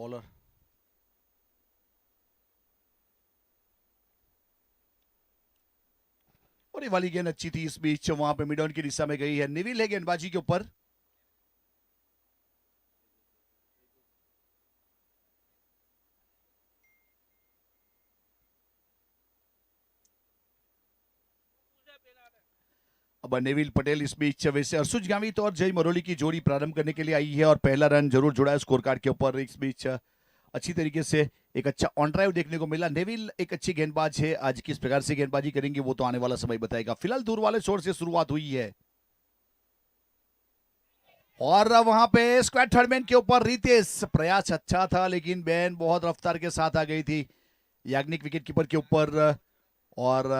Bowler. और ये वाली गेंद अच्छी थी, इस बीच वहां पे मिड ऑन की दिशा में गई है। नेविल है गेंदबाजी के ऊपर। अब नेविल पटेल इस बीच वैसे अर्शुज गावित और जय मरोली की जोड़ी प्रारंभ करने के लिए आई है और पहला रन जरूर जुड़ा है स्कोर कार्ड के ऊपर। इस बीच अच्छी तरीके से एक अच्छा ऑन ड्राइव देखने को मिला। नेविल एक अच्छी गेंदबाज है, आज किस प्रकार से गेंदबाजी करेंगे वो तो आने वाला समय बताएगा। फिलहाल दूर वाले छोर से शुरुआत हुई है और वहां पे स्क्वाड थर्डमैन के ऊपर रितेश। प्रयास अच्छा था लेकिन बैन बहुत रफ्तार के साथ आ गई थी याग्निक विकेट कीपर के ऊपर। और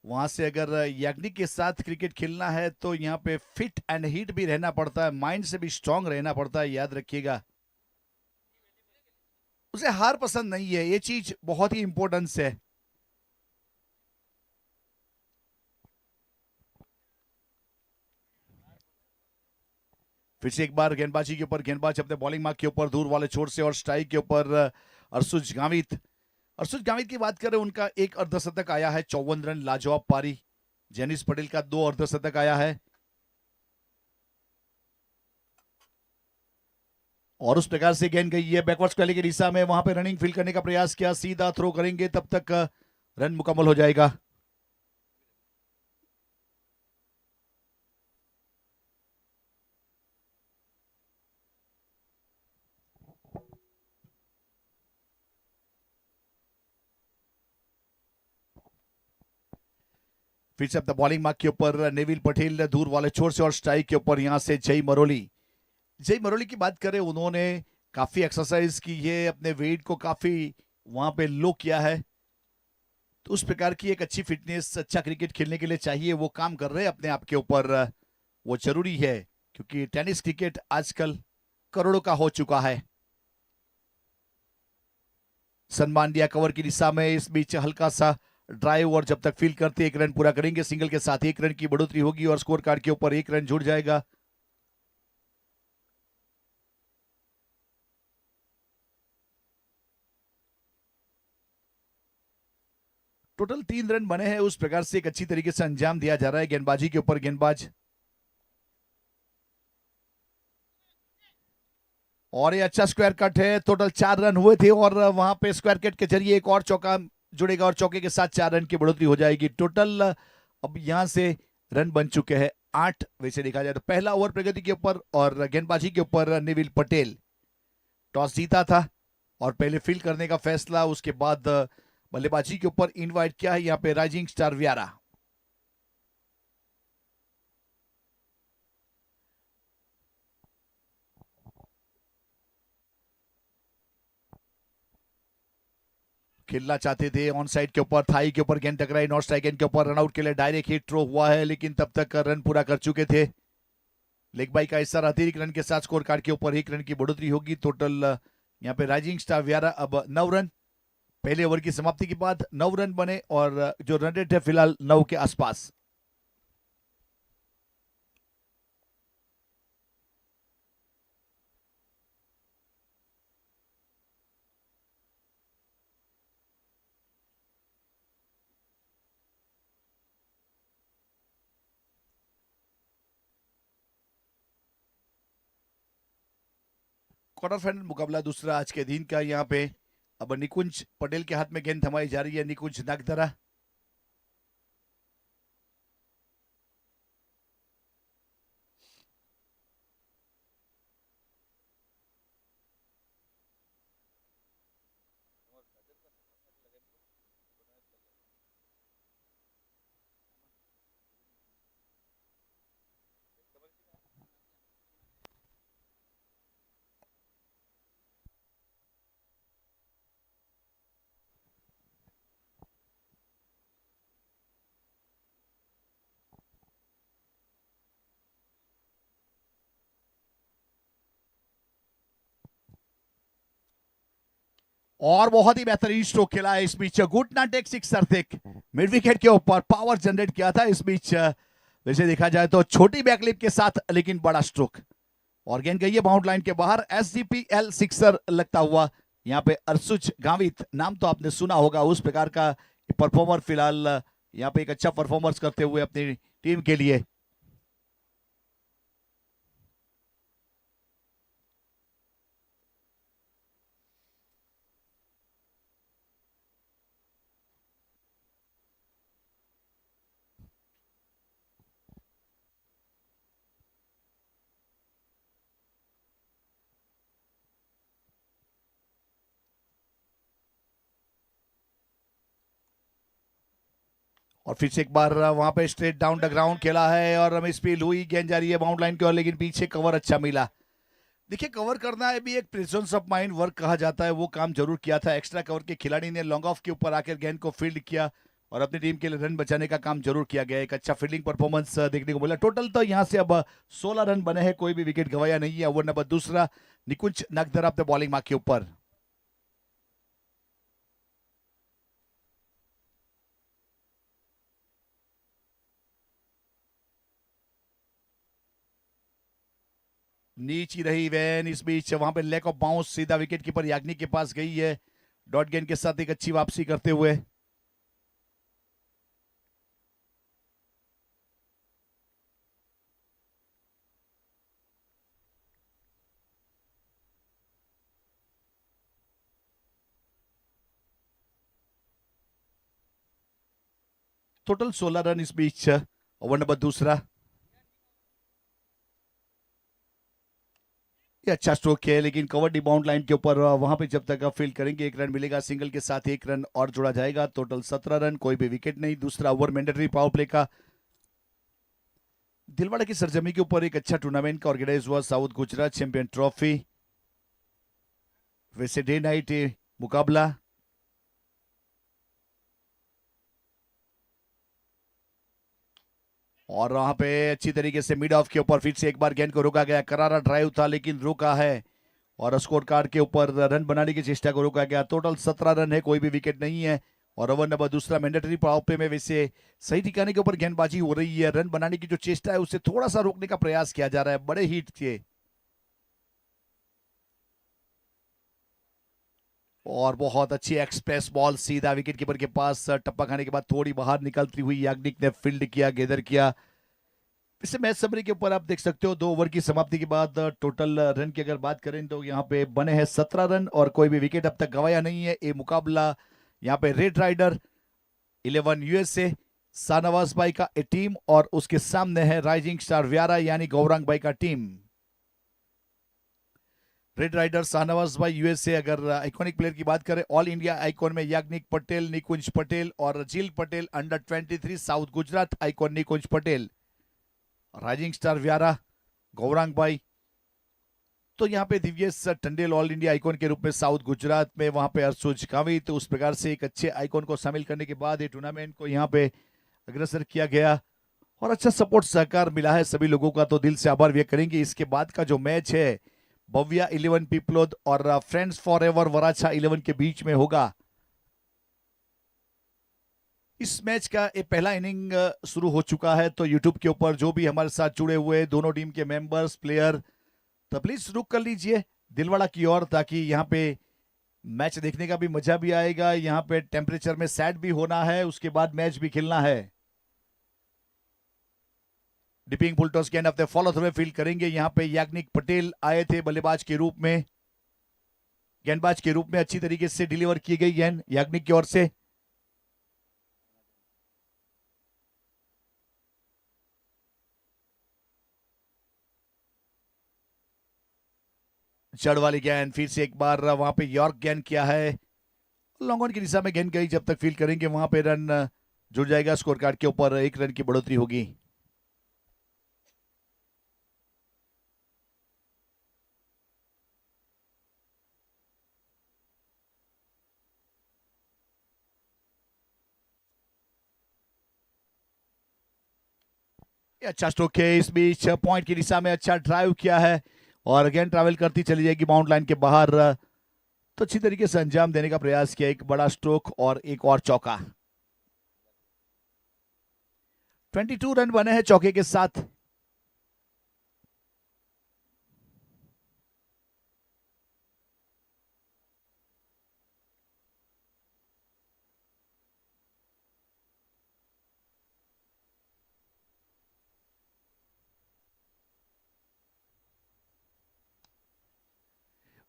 वहां से अगर याग्निक के साथ क्रिकेट खेलना है तो यहाँ पे फिट एंड हिट भी रहना पड़ता है, माइंड से भी स्ट्रांग रहना पड़ता है, याद रखिएगा। उसे हार पसंद नहीं है, ये चीज बहुत ही इंपॉर्टेंस है। फिर से एक बार गेंदबाजी के ऊपर, गेंदबाज अपने बॉलिंग मार्क के ऊपर दूर वाले छोर से और स्ट्राइक के ऊपर अर्शुज गावित। अर्शुज गावित की बात करें, उनका एक अर्धशतक आया है, 54 रन लाजवाब पारी। जेनिस पटेल का 2 अर्धशतक आया है और उस प्रकार से गेंद गई है बैकवर्ड्स पहले की दिशा में। वहां पे रनिंग फील्ड करने का प्रयास किया, सीधा थ्रो करेंगे तब तक रन मुकम्मल हो जाएगा। फिर से अपना बॉलिंग मार्क के ऊपर नेविल पटेल दूर वाले छोर से और स्ट्राइक के ऊपर यहां से जय मरोली। जय मरोली की बात करें, उन्होंने काफी एक्सरसाइज की है, अपने वेट को काफी वहां पे लो किया है, तो उस प्रकार की एक अच्छी फिटनेस, अच्छा क्रिकेट खेलने के लिए चाहिए, वो काम कर रहे हैं अपने आप के ऊपर। वो जरूरी है क्योंकि टेनिस क्रिकेट आजकल करोड़ों का हो चुका है। सम्मान दिया कवर की दिशा में, इस बीच हल्का सा ड्राइव और जब तक फील करते 1 रन पूरा करेंगे, सिंगल के साथ 1 रन की बढ़ोतरी होगी और स्कोर कार्ड के ऊपर 1 रन जुड़ जाएगा। टोटल 3 रन बने हैं, उस प्रकार से एक अच्छी तरीके से अंजाम दिया जा रहा है गेंदबाजी के ऊपर। गेंदबाज और ये अच्छा स्क्वायर कट है, टोटल 4 रन हुए थे और वहां पे स्क्वायर कट के जरिए एक और चौका जुड़ेगा और चौके के साथ 4 रन की बढ़ोतरी हो जाएगी। टोटल अब यहां से रन बन चुके हैं 8 वैसे देखा जाए तो। पहला ओवर प्रगति के ऊपर और गेंदबाजी के ऊपर नेविल पटेल। टॉस जीता था और पहले फील्ड करने का फैसला, उसके बाद बल्लेबाजी के ऊपर इनवाइट किया है यहाँ पे राइजिंग स्टार व्यारा। खेलना चाहते थे ऑन साइड के ऊपर, थाई के ऊपर गेंद टकराई, नॉट स्ट्राइक एंड के ऊपर रनआउट के लिए डायरेक्ट हिट थ्रो हुआ है लेकिन तब तक रन पूरा कर चुके थे। लेग बाई का हिस्सा अतिरिक्त रन के साथ स्कोर कार्ड के ऊपर 1 रन की बढ़ोतरी होगी। टोटल यहाँ पे राइजिंग स्टार व्यारा अब 9 रन। पहले ओवर की समाप्ति के बाद 9 रन बने और जो रन रेट है फिलहाल 9 के आसपास। क्वार्टर फाइनल मुकाबला दूसरा आज के दिन का, यहाँ पे अब निकुंज पटेल के हाथ में गेंद थमाई जा रही है। निकुंज नागदरा और बहुत ही बेहतरीन स्ट्रोक खेला है इस बीच। गुड नॉट एक सिक्सर थे मिड विकेट के ऊपर, पावर जनरेट किया था इस बीच। वैसे देखा जाए तो छोटी बैकलिप के साथ लेकिन बड़ा स्ट्रोक। और गेंद गई है बाउंड लाइन के बाहर। SGPL सिक्सर लगता हुआ यहाँ पे अर्सुच गावित, नाम तो आपने सुना होगा, उस प्रकार का परफॉर्मर फिलहाल यहाँ पे एक अच्छा परफॉर्मेंस करते हुए अपनी टीम के लिए। और फिर से एक बार वहां पे स्ट्रेट डाउन द ग्राउंड खेला है और रमेश पे लुई गेंद जा रही है बाउंड लाइन की ओर, लेकिन पीछे कवर अच्छा मिला। देखिए, कवर करना है भी एक प्रेजेंस ऑफ माइंड वर्क कहा जाता है, वो काम जरूर किया था। एक्स्ट्रा कवर के खिलाड़ी ने लॉन्ग ऑफ के ऊपर आकर गेंद को फील्ड किया और अपनी टीम के लिए रन बचाने का काम जरूर किया गया। एक अच्छा फील्डिंग परफॉर्मेंस देखने को मिला। टोटल तो यहाँ से अब 16 रन बने हैं, कोई भी विकेट गवाया नहीं है। ओवर नंबर दूसरा, निकुंज नागधर अपने बॉलिंग मार्क के ऊपर। नीची रही वैन, इस बीच वहां पे लैक ऑफ बाउंस, सीधा विकेट कीपर याग्निक के पास गई है डॉट गेंद के साथ एक अच्छी वापसी करते हुए। टोटल 16 रन इस बीच। ओवर नंबर दूसरा, ये अच्छा स्ट्रोक है लेकिन कवर्ड बाउंड लाइन के ऊपर। वहां पे जब तक आप फील्ड करेंगे 1 रन मिलेगा, सिंगल के साथ 1 रन और जोड़ा जाएगा। टोटल 17 रन, कोई भी विकेट नहीं। दूसरा ओवर मैंडेटरी पावर प्ले का। दिलवाड़ा की सरजमी के ऊपर एक अच्छा टूर्नामेंट का ऑर्गेनाइज हुआ, साउथ गुजरात चैंपियन ट्रॉफी। वैसे डे नाइट मुकाबला। और वहां पे अच्छी तरीके से मिड ऑफ के ऊपर फिर से एक बार गेंद को रोका गया। करारा ड्राइव था लेकिन रोका है और स्कोर कार्ड के ऊपर रन बनाने की चेष्टा को रोका गया। टोटल 17 रन है, कोई भी विकेट नहीं है। और ओवर नंबर दूसरा मैंडेटरी पावर प्ले में वैसे सही ठिकाने के ऊपर गेंदबाजी हो रही है। रन बनाने की जो चेष्टा है उसे थोड़ा सा रोकने का प्रयास किया जा रहा है। बड़े हिट थे और बहुत अच्छी एक्सप्रेस बॉल सीधा विकेट कीपर के पास टप्पा खाने के बाद थोड़ी बाहर निकलती हुई याग्निक ने फील्ड किया, गेदर किया। इसे मैच समरी के ऊपर आप देख सकते हो 2 ओवर की समाप्ति के बाद टोटल रन की अगर बात करें तो यहाँ पे बने हैं 17 रन और कोई भी विकेट अब तक गवाया नहीं है। ये मुकाबला यहाँ पे रेड राइडर 11 USA शाहनवाज भाई का ए टीम और उसके सामने है राइजिंग स्टार व्यारा यानी गौरांग भाई का टीम। रेड राइडर शाहनवाज भाई USA, अगर आइकॉनिक प्लेयर की बात करें ऑल इंडिया आइकॉन में याग्निक पटेल, निकुंज पटेल और Jil Patel. Under 23 south Gujarat icon Nikunj Patel. Rising star Vyara Gaurang bhai. तो यहाँ पे Divyesh Tandel all India icon के रूप में साउथ गुजरात में, वहां पे अर्सुज कावी। तो उस प्रकार से एक अच्छे आइकॉन को शामिल करने के बाद ये टूर्नामेंट को यहाँ पे अग्रसर किया गया और अच्छा सपोर्ट सहकार मिला है सभी लोगों का, तो दिल से आभार व्यक्त करेंगे। इसके बाद का जो मैच है भव्या 11 पीपलोद और फ्रेंड्स फॉर एवर वराछा 11 के बीच में होगा। इस मैच का ये पहला इनिंग शुरू हो चुका है। तो यूट्यूब के ऊपर जो भी हमारे साथ जुड़े हुए दोनों टीम के मेंबर्स, प्लेयर, तो प्लीज रुक कर लीजिए दिलवाड़ा की ओर, ताकि यहाँ पे मैच देखने का भी मजा भी आएगा। यहाँ पे टेम्परेचर में सेट भी होना है, उसके बाद मैच भी खेलना है। डिपिंग फुलटॉस गेंद अपने फॉलो थ्रू फील्ड करेंगे। यहाँ पे याग्निक पटेल आए थे बल्लेबाज के रूप में, गेंदबाज के रूप में अच्छी तरीके से डिलीवर की गई गेंद याग्निक की ओर से। जड़ वाली गेंद, फिर से एक बार वहां पे यॉर्क गेंद किया है, लॉन्ग ऑन की दिशा में गेंद गई। जब तक फील्ड करेंगे वहां पे रन जुड़ जाएगा, स्कोर कार्ड के ऊपर 1 रन की बढ़ोतरी होगी। अच्छा स्ट्रोक है, इस बीच पॉइंट की दिशा में अच्छा ड्राइव किया है और गेंद ट्रैवल करती चली जाएगी बाउंड लाइन के बाहर। तो अच्छी तरीके से अंजाम देने का प्रयास किया, एक बड़ा स्ट्रोक और एक और चौका। 22 रन बने हैं चौके के साथ।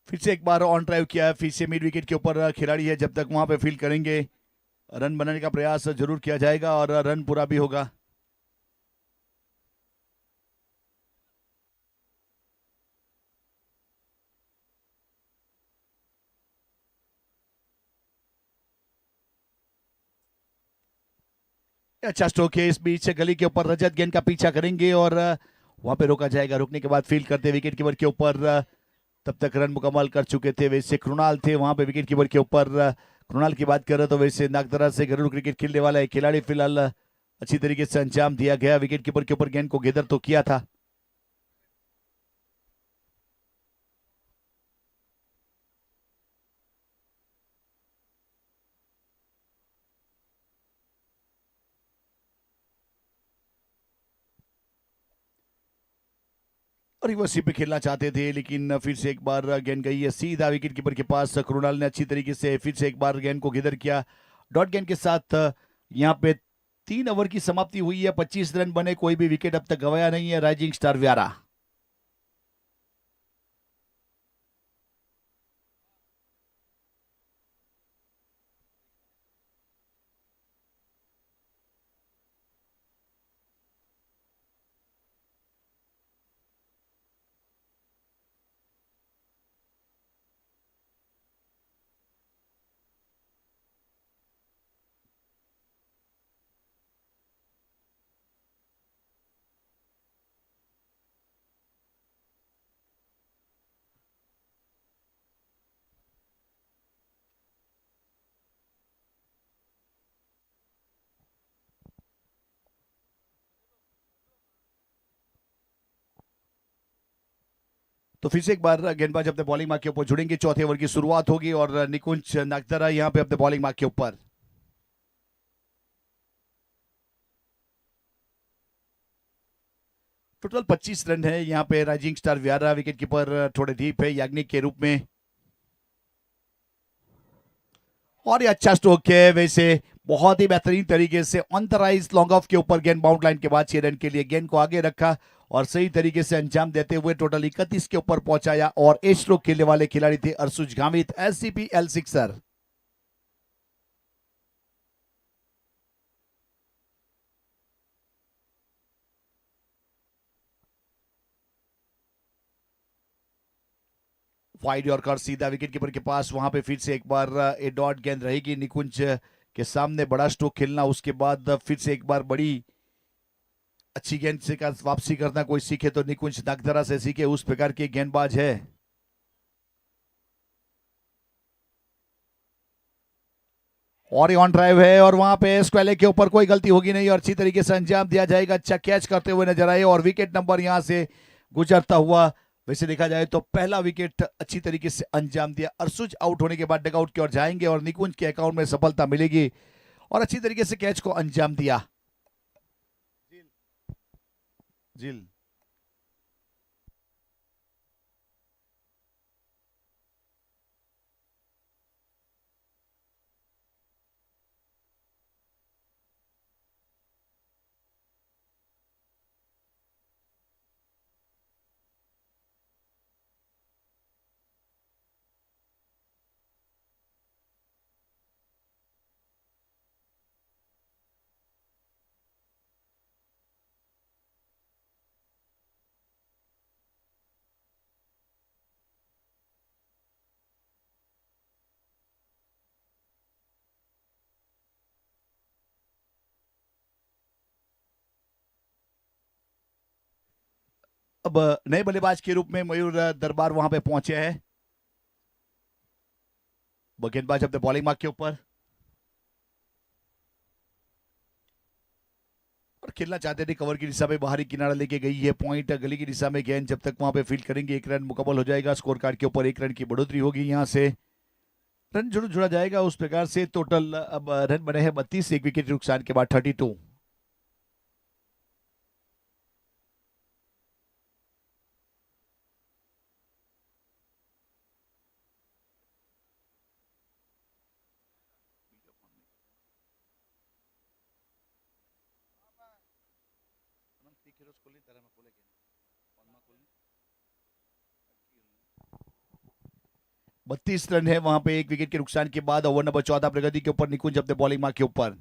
फिर से एक बार ऑन ड्राइव किया है, फिर से मिड विकेट के ऊपर खिलाड़ी है, जब तक वहां पे फील्ड करेंगे रन बनाने का प्रयास जरूर किया जाएगा और रन पूरा भी होगा। अच्छा स्ट्रोक है, इस बीच गली के ऊपर रजत गेंद का पीछा करेंगे और वहां पे रोका जाएगा। रोकने के बाद फील्ड करते विकेट कीपर के ऊपर, तब तक रन मुकम्मल कर चुके थे वैसे कृणाल थे वहां पे विकेट कीपर के ऊपर। कृणाल की बात करें तो वैसे नागदरा से घरेलू क्रिकेट खेलने वाला एक खिलाड़ी फिलहाल अच्छी तरीके से अंजाम दिया गया, विकेट कीपर के ऊपर गेंद को गेदर तो किया था। और रिवर्सी पे खेलना चाहते थे, लेकिन फिर से एक बार गेंद गई है सीधा विकेट कीपर के पास। कृणाल ने अच्छी तरीके से फिर से एक बार गेंद को गेदर किया। डॉट गेंद के साथ यहाँ पे 3 ओवर की समाप्ति हुई है, 25 रन बने, कोई भी विकेट अब तक गवाया नहीं है राइजिंग स्टार व्यारा। तो फिर से एक बार गेंदबाज अपने बॉलिंग मार्क के ऊपर जुड़ेंगे, चौथे ओवर की शुरुआत होगी और निकुंज नागदरा यहाँ पे अपने बॉलिंग मार्क के ऊपर। टोटल 25 रन है यहाँ पे राइजिंग स्टार व्यारा, विकेट कीपर थोड़े डीप है याग्निक के रूप में। और ये अच्छा स्ट्रोक है वैसे, बहुत ही बेहतरीन तरीके से on the rise long off के ऊपर गेंद बाउंड लाइन के बाद 6 रन के लिए गेंद को आगे रखा और सही तरीके से अंजाम देते हुए टोटल 31 के ऊपर पहुंचाया। और 8 स्ट्रोक खेलने वाले खिलाड़ी थे Arsuj Gamit, SCPL sixer. Wide yorker सीधा विकेट कीपर के पास, वहां पे फिर से एक बार ए डॉट गेंद रहेगी निकुंज के सामने, बड़ा स्ट्रोक खेलना, उसके बाद फिर से एक बार बड़ी अच्छी गेंद से वापसी करना कोई सीखे तो निकुंज नागदरा से सीखे, उस प्रकार के गेंदबाज है। और ये ऑन ड्राइव है और वहां पे स्क्वेले के ऊपर कोई गलती होगी नहीं और अच्छी तरीके से अंजाम दिया जाएगा। अच्छा कैच करते हुए नजर आए और विकेट नंबर यहां से गुजरता हुआ। वैसे देखा जाए तो पहला विकेट अच्छी तरीके से अंजाम दिया। अर्सुज आउट होने के बाद डगआउट की ओर जाएंगे और निकुंज के अकाउंट में सफलता मिलेगी और अच्छी तरीके से कैच को अंजाम दिया। जिल अब नए बल्लेबाज के रूप में मयूर दरबार वहां पे पहुंचे हैं। गेंदबाज अपने बॉलिंग मार्क के ऊपर और खेलना चाहते थे, कवर की दिशा में बाहरी किनारा लेके गई है, पॉइंट गली की दिशा में गेंद जब तक वहां पे फील्ड करेंगे 1 रन मुकम्मल हो जाएगा। स्कोर कार्ड के ऊपर 1 रन की बढ़ोतरी होगी, यहां से रन जरूर जुड़ा जाएगा। उस प्रकार से टोटल अब रन बने हैं 32, एक विकेट नुकसान के बाद 32। 32 रन है वहां पे एक विकेट के नुकसान के बाद। ओवर नंबर 14 प्रगति के ऊपर निकुंज अपने बॉलिंग मार्क के ऊपर।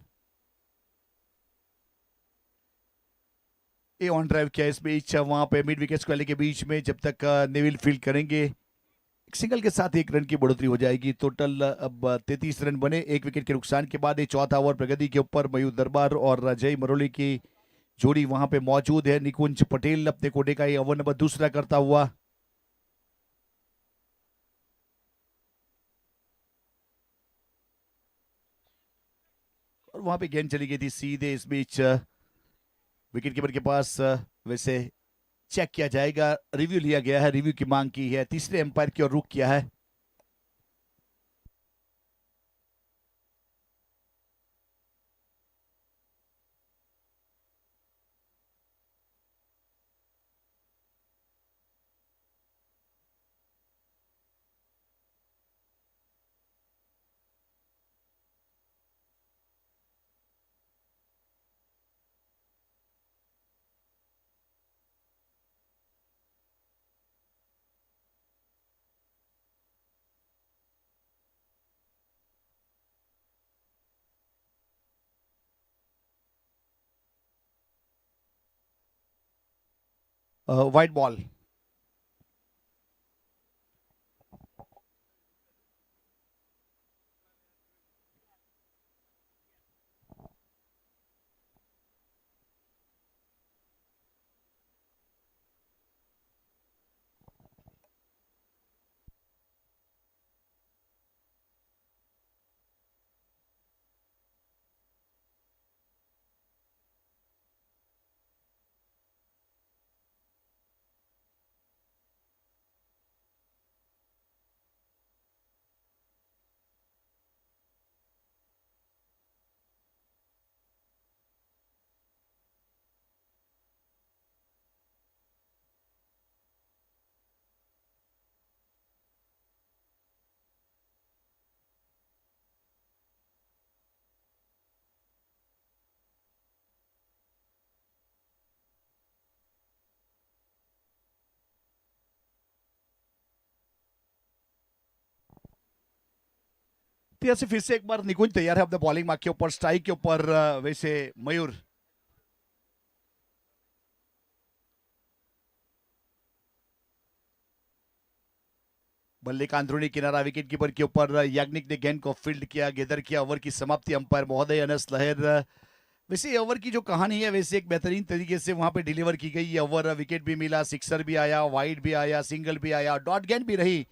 ए ऑन ड्राइव किया इस बीच वहां पे मिड विकेट वाले के बीच में, जब तक नेविल फील्ड करेंगे एक सिंगल के साथ 1 रन की बढ़ोतरी हो जाएगी। टोटल अब 33 रन बने एक विकेट के नुकसान के बाद। ये चौथा ओवर प्रगति के ऊपर मयूर दरबार और जय मरोली की जोड़ी वहां पे मौजूद है। निकुंज पटेल अपने कोटे का ये ओवर नंबर दूसरा करता हुआ। और वहां पे गेंद चली गई थी सीधे इस बीच विकेट कीपर के पास। वैसे चेक किया जाएगा, रिव्यू लिया गया है, रिव्यू की मांग की है, तीसरे एम्पायर की ओर रुख किया है। White ball. से फिर से एक बार निकुंज तैयार है अपने बॉलिंग मार्क के ऊपर, स्ट्राइक के ऊपर। वैसे मयूर बल्ले का अंदरूनी किनारा विकेट कीपर के ऊपर। याग्निक ने गेंद को फील्ड किया, गेदर किया। ओवर की समाप्ति अंपायर महोदय अनस लहर। वैसे ओवर की जो कहानी है वैसे एक बेहतरीन तरीके से वहां पे डिलीवर की गई। ओवर विकेट भी मिला, सिक्सर भी आया, वाइड भी आया, सिंगल भी आया, डॉट गेंद भी रही,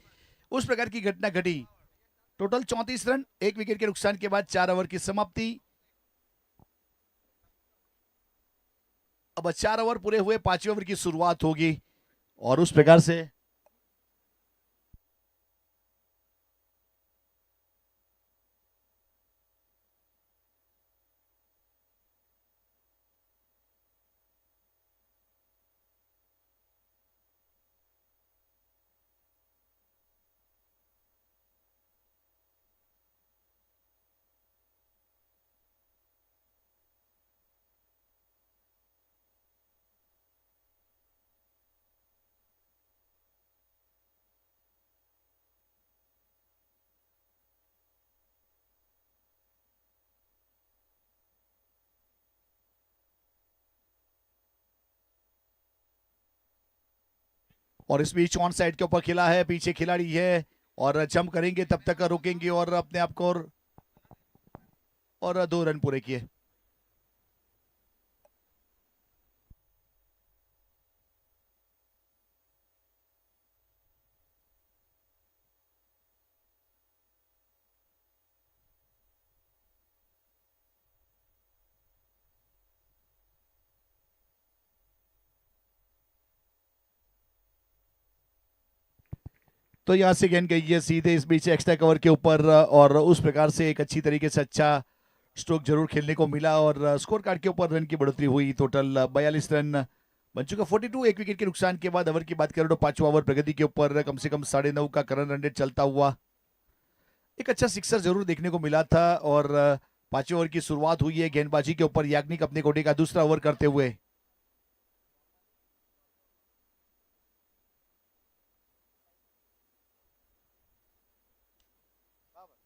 उस प्रकार की घटना घटी। टोटल 34 रन एक विकेट के नुकसान के बाद 4 ओवर की समाप्ति। अब 4 ओवर पूरे हुए, 5वें ओवर की शुरुआत होगी और उस प्रकार से और इस बीच ऑन साइड के ऊपर खिला है, पीछे खिलाड़ी है और जंप करेंगे तब तक रुकेंगे और अपने आप को और 2 रन पूरे किए। तो यहां से गेंद गई है सीधे इस बीच एक्स्ट्रा कवर के ऊपर और उस प्रकार से एक अच्छी तरीके से अच्छा स्ट्रोक जरूर खेलने को मिला और स्कोर कार्ड के ऊपर रन की बढ़ोतरी हुई। टोटल 42 रन बन चुका। 42 एक विकेट के नुकसान के बाद। ओवर की बात करें तो 5वां ओवर प्रगति के ऊपर कम से कम 9.5 का करंट रन रेट चलता हुआ एक अच्छा सिक्सर जरूर देखने को मिला था। और 5वें ओवर की शुरुआत हुई है गेंदबाजी के ऊपर। याग्निक अपने कोटे का दूसरा ओवर करते हुए।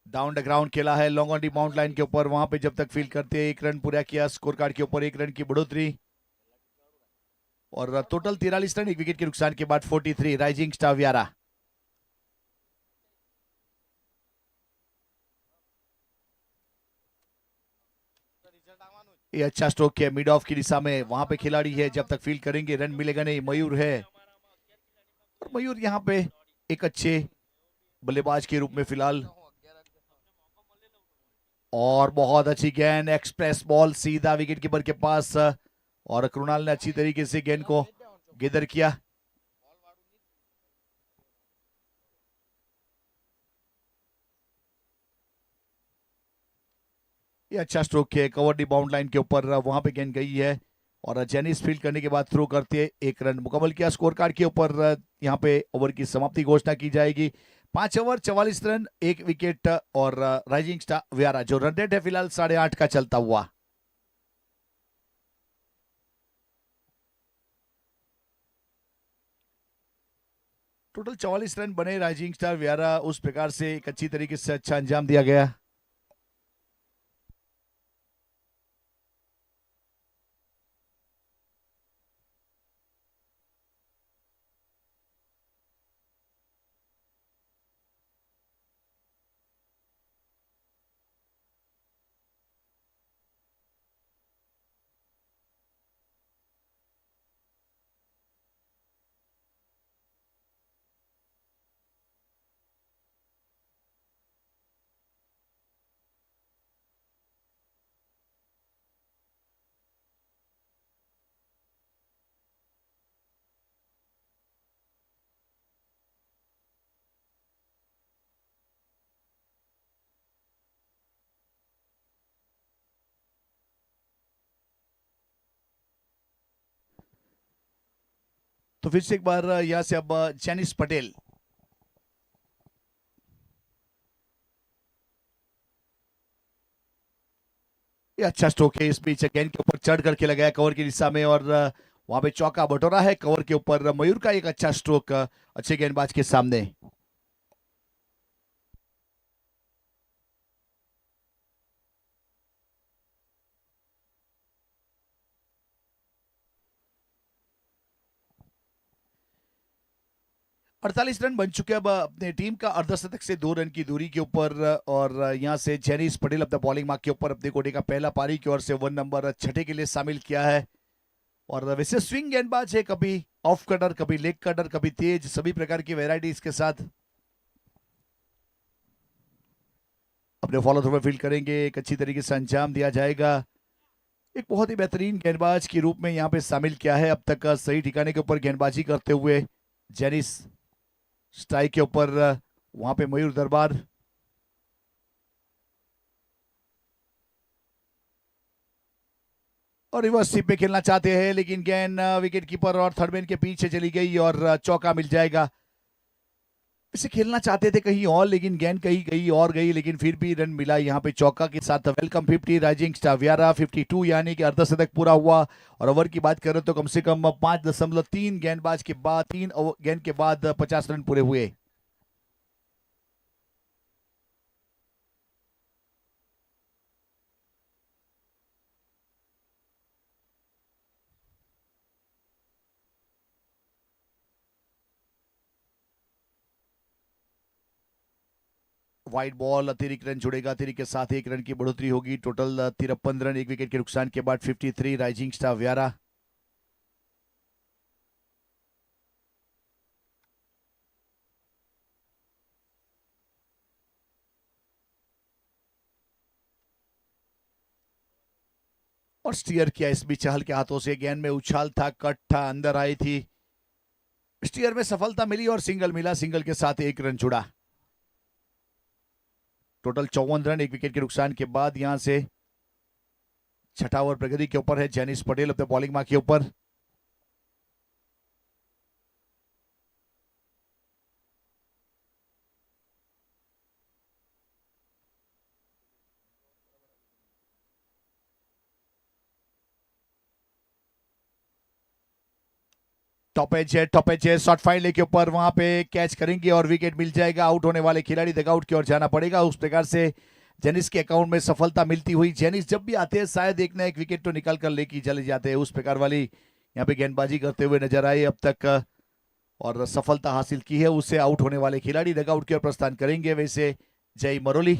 डाउन द ग्राउंड खेला है, long on the bound line के ऊपर, वहां पे जब तक फील्ड करते 1 रन पूरा किया, स्कोर कार्ड के ऊपर 1 रन की बढ़ोतरी। और टोटल 43 रन, 1 विकेट के नुकसान के बाद 43 राइजिंग स्टार व्यारा। ये अच्छा स्ट्रोक है मिड ऑफ की दिशा में, वहां पे खिलाड़ी है, जब तक फील्ड करेंगे रन मिलेगा नहीं। मयूर है, और मयूर यहाँ पे एक अच्छे बल्लेबाज के रूप में फिलहाल, और बहुत अच्छी गेंद, एक्सप्रेस बॉल सीधा विकेट कीपर के पास, और कृणाल ने अच्छी तरीके से गेंद को गेदर किया। ये अच्छा स्ट्रोक है, कवर दी बाउंड लाइन के ऊपर, वहां पे गेंद गई है, और जेनिस फील्ड करने के बाद थ्रो करते 1 रन मुकम्मल किया। स्कोर कार्ड के ऊपर यहाँ पे ओवर की समाप्ति घोषणा की जाएगी। 5 ओवर 44 रन 1 विकेट, और राइजिंग स्टार व्यारा जो रन रेट है फिलहाल 8.5 का चलता हुआ। टोटल 44 रन बने राइजिंग स्टार व्यारा, उस प्रकार से एक अच्छी तरीके से अच्छा अंजाम दिया गया। तो फिर से एक बार यहां से अब जेनिस पटेल, ये अच्छा स्ट्रोक है, इस बीच गेंद के ऊपर चढ़ करके लगाया कवर की दिशा में, और वहां पे चौका बटोरा है कवर के ऊपर। मयूर का एक अच्छा स्ट्रोक अच्छे गेंदबाज के सामने। 48 रन बन चुके अब अपने टीम का, अर्धशतक से 2 रन की दूरी के ऊपर, और यहां से जेनिस पटेल अपना बॉलिंग मार्क के ऊपर अपने कोटे का पहला पारी की ओर से 1 नंबर छठे के लिए शामिल किया है। और वैसे स्विंग गेंदबाज है, कभी ऑफ कटर, कभी लेग कटर, कभी तेज, सभी प्रकार की वेराइटीज के साथ अपने फॉलो थ्रू में फील्ड करेंगे, एक अच्छी तरीके से अंजाम दिया जाएगा। एक बहुत ही बेहतरीन गेंदबाज के रूप में यहाँ पे शामिल किया है अब तक का, सही ठिकाने के ऊपर गेंदबाजी करते हुए जेनिस, स्ट्राइक के ऊपर वहां पे मयूर दरबार। और रिवर्स स्वीप पे खेलना चाहते हैं, लेकिन गेंद विकेट कीपर और थर्डमैन के पीछे चली गई, और चौका मिल जाएगा। इसे खेलना चाहते थे कहीं और, लेकिन गेंद कहीं गई और गई, लेकिन फिर भी रन मिला यहाँ पे चौका के साथ। वेलकम 50 राइजिंग स्टार व्यारा 52, यानी कि अर्धशतक पूरा हुआ। और ओवर की बात करें तो कम से कम 5.3 गेंदबाज के बाद, 3 गेंद के बाद 50 रन पूरे हुए। वाइड बॉल, अतिरिक्त रन जुड़ेगा, अतिरिक्त के साथ 1 रन की बढ़ोतरी होगी। टोटल 53 रन 1 विकेट के नुकसान के बाद 53 राइजिंग स्टार व्यारा। और स्टीयर किया इस बीच चहल के हाथों से, गेंद में उछाल था, कट था, अंदर आई थी, स्टीयर में सफलता मिली और सिंगल मिला, सिंगल के साथ 1 रन जुड़ा। टोटल 54 रन 1 विकेट के नुकसान के बाद यहां से छठा ओवर प्रगति के ऊपर है जेनिस पटेल अपने बॉलिंग मार्क के ऊपर। टॉप एज है, शॉट फाइन लेके ऊपर वहां पे कैच करेंगे और विकेट मिल जाएगा। आउट होने वाले खिलाड़ी डगआउट की ओर जाना पड़ेगा। उस प्रकार से जेनिस के अकाउंट में सफलता मिलती हुई। जेनिस जब भी आते हैं शायद एक ना एक विकेट तो निकाल कर लेके चले जाते हैं, उस प्रकार वाली यहाँ पे गेंदबाजी करते हुए नजर आए अब तक और सफलता हासिल की है। उससे आउट होने वाले खिलाड़ी डगआउट की ओर प्रस्थान करेंगे। वैसे जय मरोली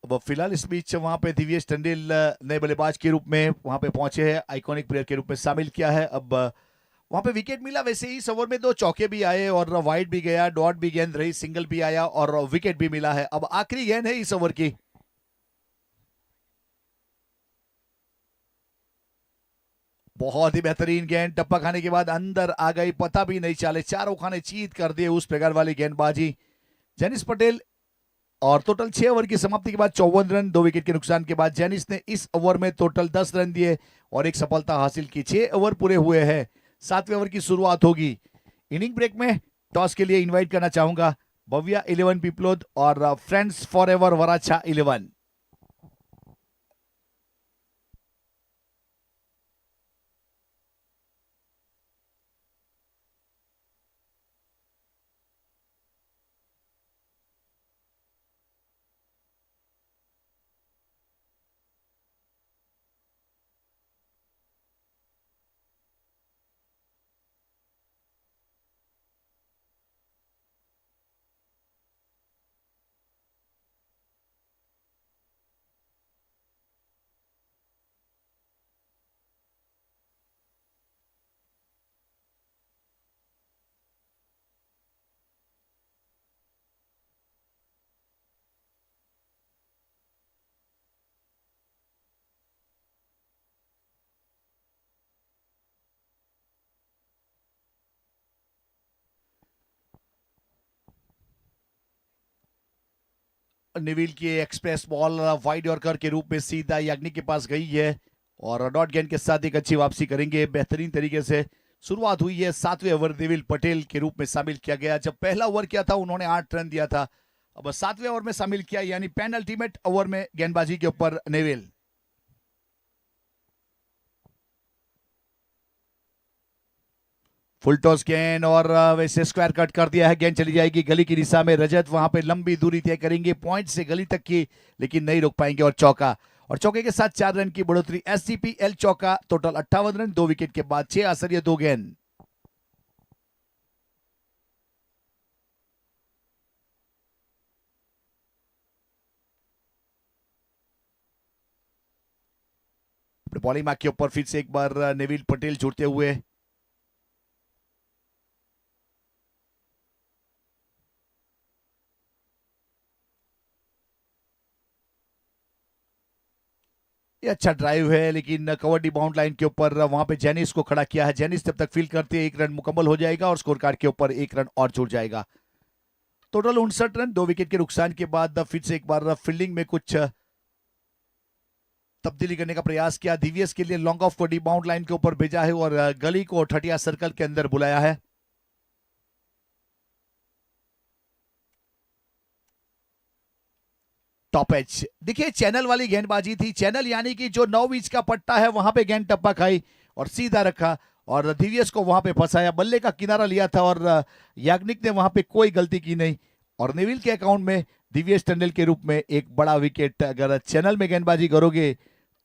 अब फिलहाल इस बीच वहां पे दिव्येश टंडेल नए बल्लेबाज के रूप में वहां पे पहुंचे हैं, आइकॉनिक प्लेयर के रूप में शामिल किया है। अब वहां पे विकेट मिला। वैसे ही इस ओवर में दो चौके भी आए और वाइड भी गया, डॉट भी गेंद रही, सिंगल भी आया और विकेट भी मिला है। अब आखिरी गेंद है इस ओवर की। बहुत ही बेहतरीन गेंद, टप्पा खाने के बाद अंदर आ गई, पता भी नहीं चले, चारों खाने चीत कर दिए, उस प्रकार वाली गेंदबाजी जेनिस पटेल। और टोटल 6 ओवर की समाप्ति के बाद 54 रन, 2 विकेट के नुकसान के बाद जेनिस ने इस ओवर में टोटल 10 रन दिए और एक सफलता हासिल की। 6 ओवर पूरे हुए हैं, 7वें ओवर की शुरुआत होगी। इनिंग ब्रेक में टॉस के लिए इनवाइट करना चाहूंगा भव्या 11 पीपलोद और फ्रेंड्स फॉर एवर वराछा 11। निविल की एक्सप्रेस बॉल वाइड यॉर्कर के रूप में सीधा याग्निक के पास गई है और डॉट गेंद के साथ एक अच्छी वापसी करेंगे। बेहतरीन तरीके से शुरुआत हुई है। 7वें ओवर निविल पटेल के रूप में शामिल किया गया। जब पहला ओवर किया था उन्होंने 8 रन दिया था, अब 7वें ओवर में शामिल किया, यानी पेनल्टीमेट ओवर में गेंदबाजी के ऊपर नेविल। फुल टॉस गेंद और वैसे स्क्वायर कट कर दिया है, गेंद चली जाएगी गली की दिशा में। रजत वहां पे लंबी दूरी तय करेंगे पॉइंट से गली तक की, लेकिन नहीं रोक पाएंगे और चौका। और चौके के साथ 4 रन की बढ़ोतरी। एससीपीएल चौका, टोटल 58 रन, 2 विकेट के बाद 6 आसरिय 2 गेंद। बॉलिंग मार्क के ऊपर फिर से एक बार नेविल पटेल जुड़ते हुए। ये अच्छा ड्राइव है, लेकिन कवर्डी बाउंड लाइन के ऊपर वहां पे जेनिस को खड़ा किया है। जेनिस जब तक फील्ड करते हैं 1 रन मुकम्मल हो जाएगा और स्कोर कार्ड के ऊपर 1 रन और जुड़ जाएगा। टोटल 59 रन, 2 विकेट के नुकसान के बाद फिर से एक बार फील्डिंग में कुछ तब्दीली करने का प्रयास किया। दिव्यस के लिए लॉन्ग ऑफ को डी बाउंड लाइन के ऊपर भेजा है और गली को ठटिया सर्कल के अंदर बुलाया है। टॉप एज, देखिए चैनल वाली गेंदबाजी थी। चैनल यानी कि जो 9 इंच का पट्टा है वहां पे गेंद टप्पा खाई और सीधा रखा और दिव्यस को वहां पे फंसाया, बल्ले का किनारा लिया था और याग्निक ने वहां पे कोई गलती की नहीं। और नेविल के अकाउंट में दिव्यस टंडल के रूप में एक बड़ा विकेट। अगर चैनल में गेंदबाजी करोगे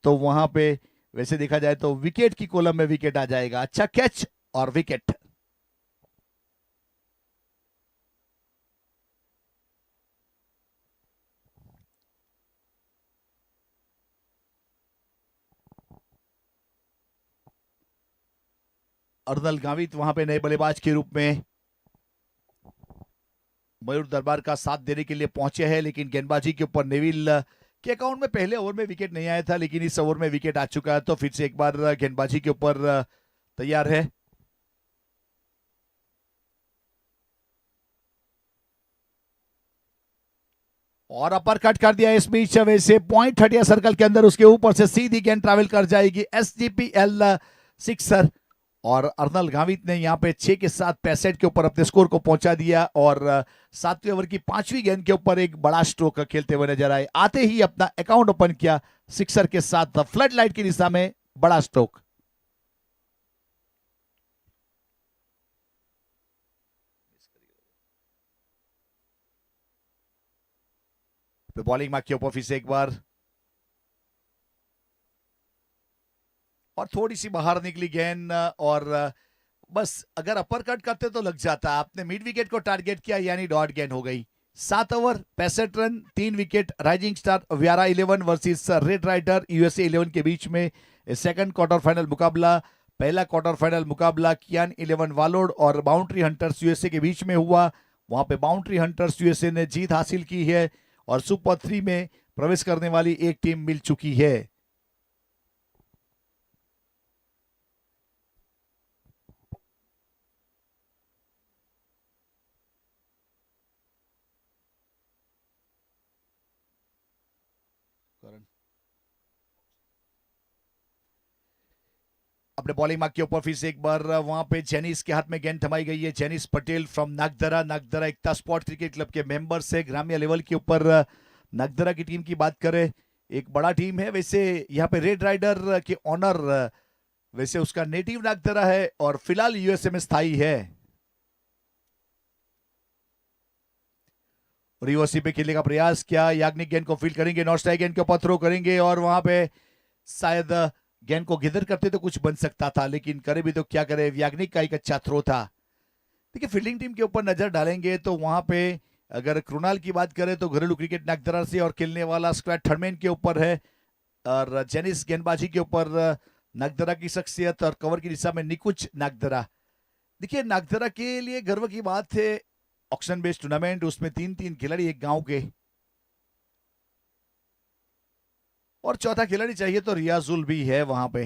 तो वहां पे वैसे देखा जाए तो विकेट की कॉलम में विकेट आ जाएगा। अच्छा कैच और विकेट। अर्नल गावित वहां पे नए बल्लेबाज के रूप में। मयूर दरबार का साथ देने के लिए पहुंचे हैं, लेकिन गेंदबाजी के ऊपर नेविल के अकाउंट में पहले ओवर में विकेट नहीं आया था, लेकिन इस ओवर में विकेट आ चुका है, तो फिर से एक बार गेंदबाजी के ऊपर तैयार है। और अपर कट कर दिया इस बीच वैसे पॉइंट हटिया सर्कल के अंदर, उसके ऊपर से सीधी गेंद ट्रैवल कर जाएगी, SGPL सिक्सर। और अर्नल गावित ने यहाँ पे 6 के साथ 65 के ऊपर अपने स्कोर को पहुंचा दिया, और 7वें ओवर की 5वीं गेंद के ऊपर एक बड़ा स्ट्रोक खेलते हुए नजर आए, आते ही अपना अकाउंट ओपन किया सिक्सर के साथ, फ्लड लाइट की दिशा में बड़ा स्ट्रोक। बॉलिंग मार्क के ऊपर फिर से एक बार, और थोड़ी सी बाहर निकली गेंद, और बस अगर अपर कट करते तो लग जाता। आपने मिड विकेट को टारगेट किया, यानी डॉट गेंद हो गई। 7 over 65 run 3 wicket, rising star Vyara 11 versus red rider USA 11 के बीच में सेकंड क्वार्टर फाइनल मुकाबला। पहला क्वार्टर फाइनल मुकाबला कियान 11 वालोड और बाउंड्री हंटर्स USA के बीच में हुआ। वहां पे बाउंड्री हंटर्स USA ने जीत हासिल की है, और सुपर 3 में प्रवेश करने वाली एक टीम मिल चुकी है। अपने बॉलिंग मार्क के ऊपर फिर से एक बार वहां पे जेनिस के हाथ में गेंद थमाई गई है। Jenis Patel from Nagdara, Nagdara Ekta sport cricket club के मेंबर से ग्रामीण लेवल के ऊपर नागदरा की टीम की बात करें, एक बड़ा टीम है। वैसे यहाँ पे रेड राइडर के ऑनर वैसे उसका नेटिव नागदरा है, और फिलहाल USA में स्थायी है। रिवर्सी पे खेलने का प्रयास किया, याग्निक गेंद को फील्ड करेंगे, नॉट स्ट्राइक गेंद के ऊपर थ्रो करेंगे, और वहां पे शायद गेंद को गिदर करते तो कुछ बन सकता था, लेकिन करे भी तो क्या करे, याग्निक का एक अच्छा थ्रो था। देखिए फील्डिंग टीम के ऊपर नजर डालेंगे तो वहां पे अगर कृणाल की बात करें तो घरेलू क्रिकेट नागदरा से, और खेलने वाला स्क्वाड थर्डमैन के ऊपर है, और जेनिस गेंदबाजी के ऊपर नागदरा की शख्सियत, और कवर की दिशा में निकुंज नागदरा। देखिए नागदरा के लिए गर्व की बात है, ऑक्शन बेस्ड टूर्नामेंट, उसमें 3-3 खिलाड़ी एक गांव के, और चौथा खिलाड़ी चाहिए तो रियाजुल भी है वहां पे,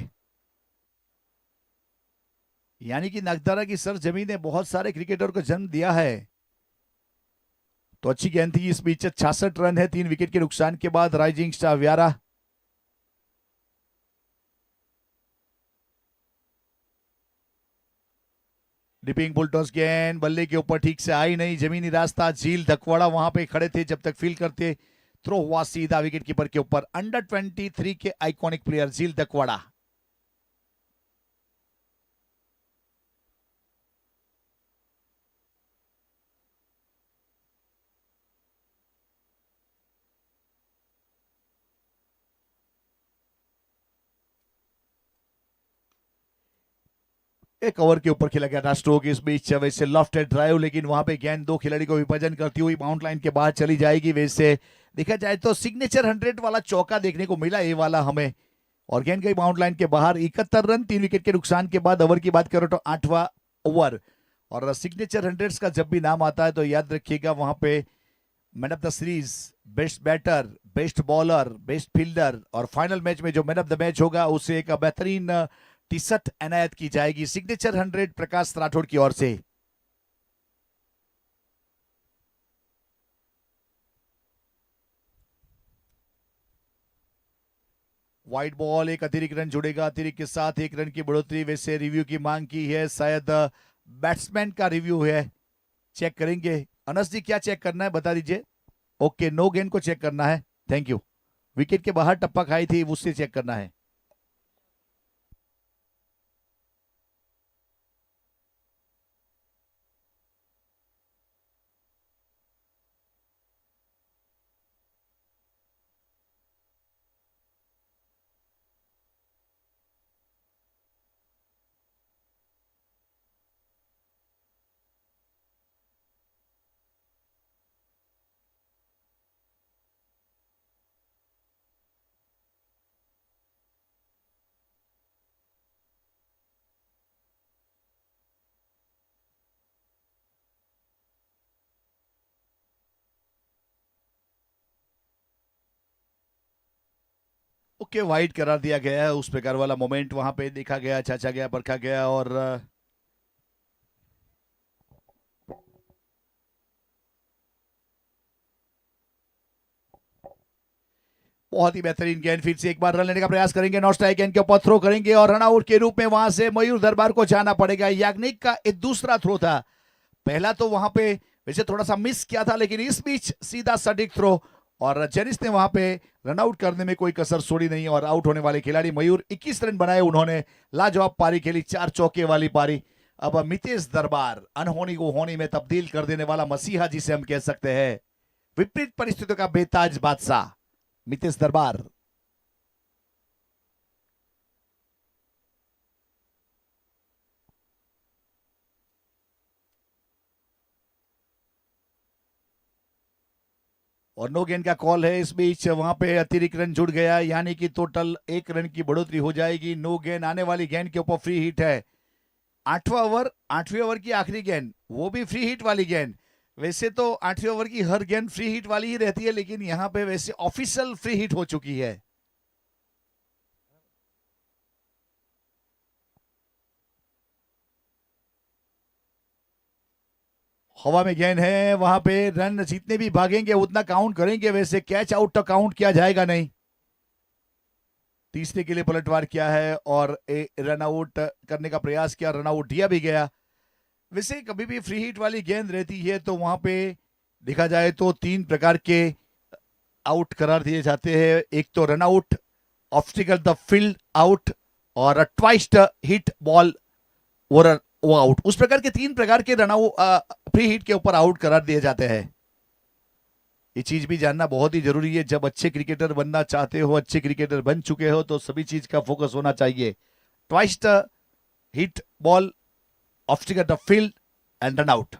यानी कि नागदरा की सर जमीन ने बहुत सारे क्रिकेटर को जन्म दिया है। तो अच्छी गेंद थी इस बीच, 66 रन है 3 विकेट के नुकसान के बाद, राइजिंग स्टार व्यारा। डिपिंग बुलटॉस गेंद बल्ले के ऊपर ठीक से आई नहीं, जमीनी रास्ता, झील धकवाड़ा वहां पे खड़े थे जब तक फील करते, थ्रो हुआ सीधा विकेट कीपर के ऊपर। अंडर 23 के आइकॉनिक प्लेयर झील धकवाड़ा। एक ओवर के ऊपर खेला गया था स्ट्रोक इस बीच, वैसे लेफ्ट ड्राइव, लेकिन वहां पे गेंद दो खिलाड़ी को विभाजन करती हुई बाउंड लाइन के बाहर चली जाएगी। वैसे देखा जाए तो सिग्नेचर 100 वाला चौका देखने को मिला ये वाला हमें, और गेंद गई बाउंड लाइन के बाहर। 71 रन 3 विकेट के नुकसान के बाद, ओवर की बात करो तो 8वां ओवर। और सिग्नेचर 100 का जब भी नाम आता है तो याद रखिएगा वहां पे man of the series, best batter, best bowler, best fielder, और फाइनल मैच में जो मैन ऑफ द मैच होगा उसे एक बेहतरीन टी शर्ट एनायत की जाएगी, सिग्नेचर 100 प्रकाश राठौड़ की ओर से। वाइड बॉल, एक अतिरिक्त रन जुड़ेगा, अतिरिक्त के साथ 1 रन की बढ़ोतरी। वैसे रिव्यू की मांग की है, शायद बैट्समैन का रिव्यू है, चेक करेंगे। अनस जी क्या चेक करना है बता दीजिए। ओके, नो गेंद को चेक करना है, थैंक यू। विकेट के बाहर टप्पा खाई थी, उससे चेक करना है। ओके, वाइड करार दिया गया है। उस प्रकार वाला मोमेंट वहां पे देखा गया, चाचा गया, परखा गया और बहुत ही बेहतरीन गेंद। फिर से एक बार रन लेने का प्रयास करेंगे, नॉट स्ट्राइक गेंद के ऊपर थ्रो करेंगे और रन आउट के रूप में वहां से मयूर दरबार को जाना पड़ेगा। याग्निक का एक दूसरा थ्रो था, पहला तो वहां पे वैसे थोड़ा सा मिस किया था, लेकिन इस बीच सीधा सटीक थ्रो और जेनिस ने वहां पे रन आउट करने में कोई कसर छोड़ी नहीं। और आउट होने वाले खिलाड़ी मयूर 21 रन बनाए उन्होंने, लाजवाब पारी खेली, 4 चौके वाली पारी। अब मितेश दरबार अनहोनी को होनी में तब्दील कर देने वाला मसीहा जिसे हम कह सकते हैं, विपरीत परिस्थितियों का बेताज बादशाह मितेश दरबार। और नो गेंद का कॉल है। इस बीच वहां पे अतिरिक्त रन जुड़ गया, यानी कि टोटल 1 रन की बढ़ोतरी हो जाएगी। नो गेंद, आने वाली गेंद के ऊपर फ्री हिट है। 8वां ओवर, 8वें ओवर की आखिरी गेंद, वो भी फ्री हिट वाली गेंद। वैसे तो 8वें ओवर की हर गेंद फ्री हिट वाली ही रहती है, लेकिन यहां पे वैसे ऑफिशियल फ्री हिट हो चुकी है। हवा में गेंद है, वहां पे रन जितने भी भागेंगे उतना काउंट करेंगे। वैसे कैच आउट तो काउंट किया जाएगा नहीं। तीसरे के लिए पलटवार किया है और रन आउट करने का प्रयास किया, रन आउट दिया भी गया। वैसे कभी भी फ्री हिट वाली गेंद रहती है तो वहां पे देखा जाए तो 3 प्रकार के आउट करार दिए जाते हैं। एक तो run out, obstacle the field out और ट्वाइस्ट हिट बॉल, वो आउट। उस प्रकार के 3 प्रकार के रन आउट फ्री हिट के ऊपर आउट करार दिए जाते हैं। ये चीज भी जानना बहुत ही जरूरी है। जब अच्छे क्रिकेटर बनना चाहते हो, अच्छे क्रिकेटर बन चुके हो, तो सभी चीज का फोकस होना चाहिए। Twice hit ball, obstacle the field and run out.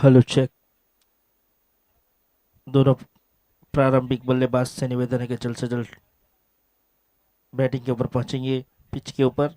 Hello check. दोनों प्रारंभिक बल्लेबाज से निवेदन है कि जल्द से जल्द बैटिंग के ऊपर पहुंचेंगे, पिच के ऊपर।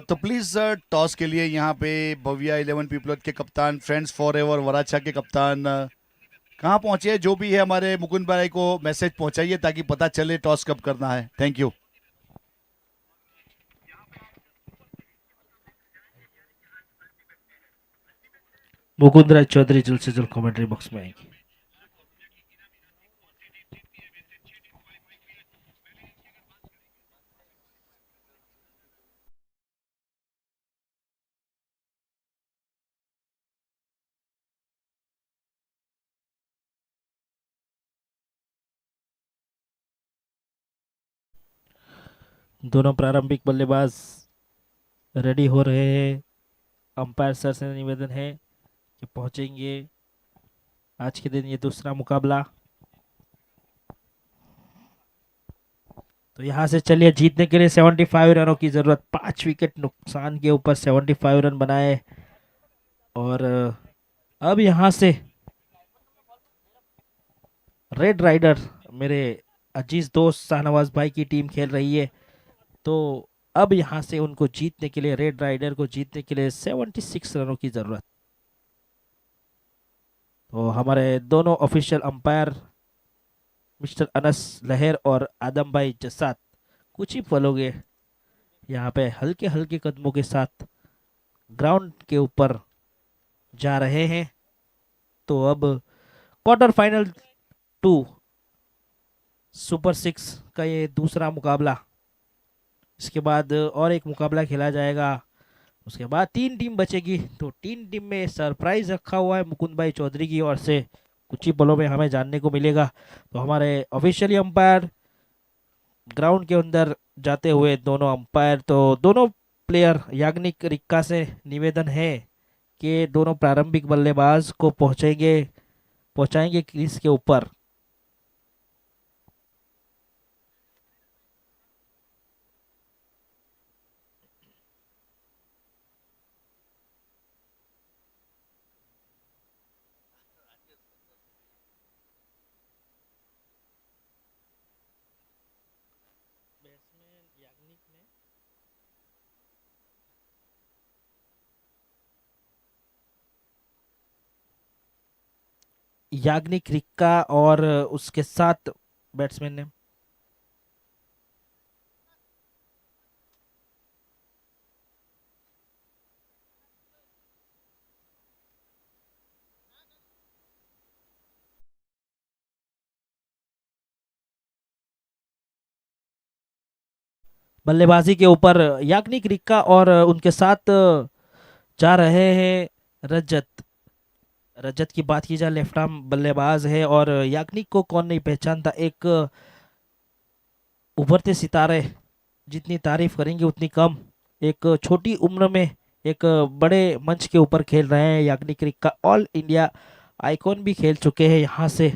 तो प्लीज टॉस के लिए यहाँ पे भव्या 11 पीपलोद के कप्तान, फ्रेंड्स फॉर एवर वराछा के कप्तान कहाँ पहुंचे, जो भी है हमारे मुकुंद भाई को मैसेज पहुंचाइए ताकि पता चले टॉस कब करना है। Thank you. मुकुंद राज चौधरी जल्द से जल्द कमेंट्री बॉक्स में आएंगे। दोनों प्रारंभिक बल्लेबाज रेडी हो रहे हैं। अंपायर सर से निवेदन है कि पहुंचेंगे। आज के दिन ये दूसरा मुकाबला। तो यहाँ से चलिए, जीतने के लिए 75 रनों की जरूरत। 5 विकेट नुकसान के ऊपर 75 रन बनाए। और अब यहाँ से रेड राइडर, मेरे अजीज दोस्त शाहनवाज भाई की टीम खेल रही है। तो अब यहाँ से उनको जीतने के लिए, रेड राइडर को जीतने के लिए 76 रनों की जरूरत। तो हमारे दोनों ऑफिशियल अंपायर मिस्टर अनस लहर और आदम भाई जसात कुछ ही पलों के यहाँ पे हल्के हल्के कदमों के साथ ग्राउंड के ऊपर जा रहे हैं। तो अब क्वार्टर फाइनल 2 सुपर 6 का ये दूसरा मुकाबला। इसके बाद और एक मुकाबला खेला जाएगा। उसके बाद 3 टीम बचेगी। तो 3 टीम में सरप्राइज रखा हुआ है मुकुंद भाई चौधरी की ओर से। कुछ ही पलों में हमें जानने को मिलेगा। तो हमारे ऑफिशियली अंपायर ग्राउंड के अंदर जाते हुए दोनों अंपायर, तो दोनों प्लेयर याग्निक रिक्का से निवेदन है कि दोनों प्रारंभिक बल्लेबाज को पहुंचाएंगे क्रीज के ऊपर। याग्निक रिक्का और उसके साथ बैट्समैन ने बल्लेबाजी के ऊपर याग्निक रिक्का और उनके साथ जा रहे हैं रजत। रजत की बात की जाए, लेफ्ट आर्म बल्लेबाज है। और याग्निक को कौन नहीं पहचानता, एक उभरते सितारे। जितनी तारीफ करेंगे उतनी कम। एक छोटी उम्र में एक बड़े मंच के ऊपर खेल रहे हैं याग्निक रिक्का। ऑल इंडिया आइकॉन भी खेल चुके हैं यहाँ से।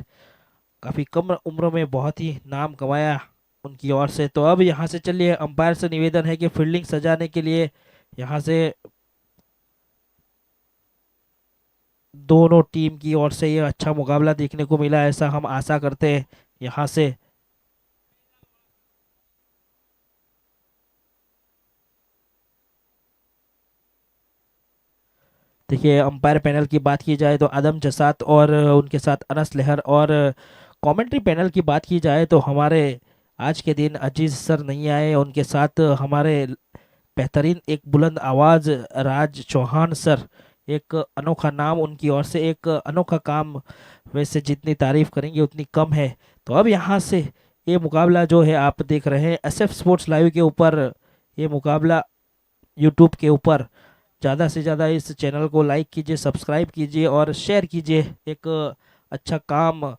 काफ़ी कम उम्र में बहुत ही नाम कमाया उनकी ओर से। तो अब यहाँ से चलिए, अंपायर से निवेदन है कि फील्डिंग सजाने के लिए यहाँ से दोनों टीम की ओर से ये अच्छा मुकाबला देखने को मिला, ऐसा हम आशा करते हैं। यहाँ से देखिए, अंपायर पैनल की बात की जाए तो आदम जसात और उनके साथ अनस लहर। और कमेंट्री पैनल की बात की जाए तो हमारे आज के दिन अजीज सर नहीं आए। उनके साथ हमारे बेहतरीन एक बुलंद आवाज़ राज चौहान सर। एक अनोखा नाम उनकी ओर से, एक अनोखा काम। वैसे जितनी तारीफ करेंगे उतनी कम है। तो अब यहाँ से ये मुकाबला जो है आप देख रहे हैं SF स्पोर्ट्स लाइव के ऊपर। ये मुकाबला यूट्यूब के ऊपर ज़्यादा से ज़्यादा इस चैनल को लाइक कीजिए, सब्सक्राइब कीजिए और शेयर कीजिए। एक अच्छा काम।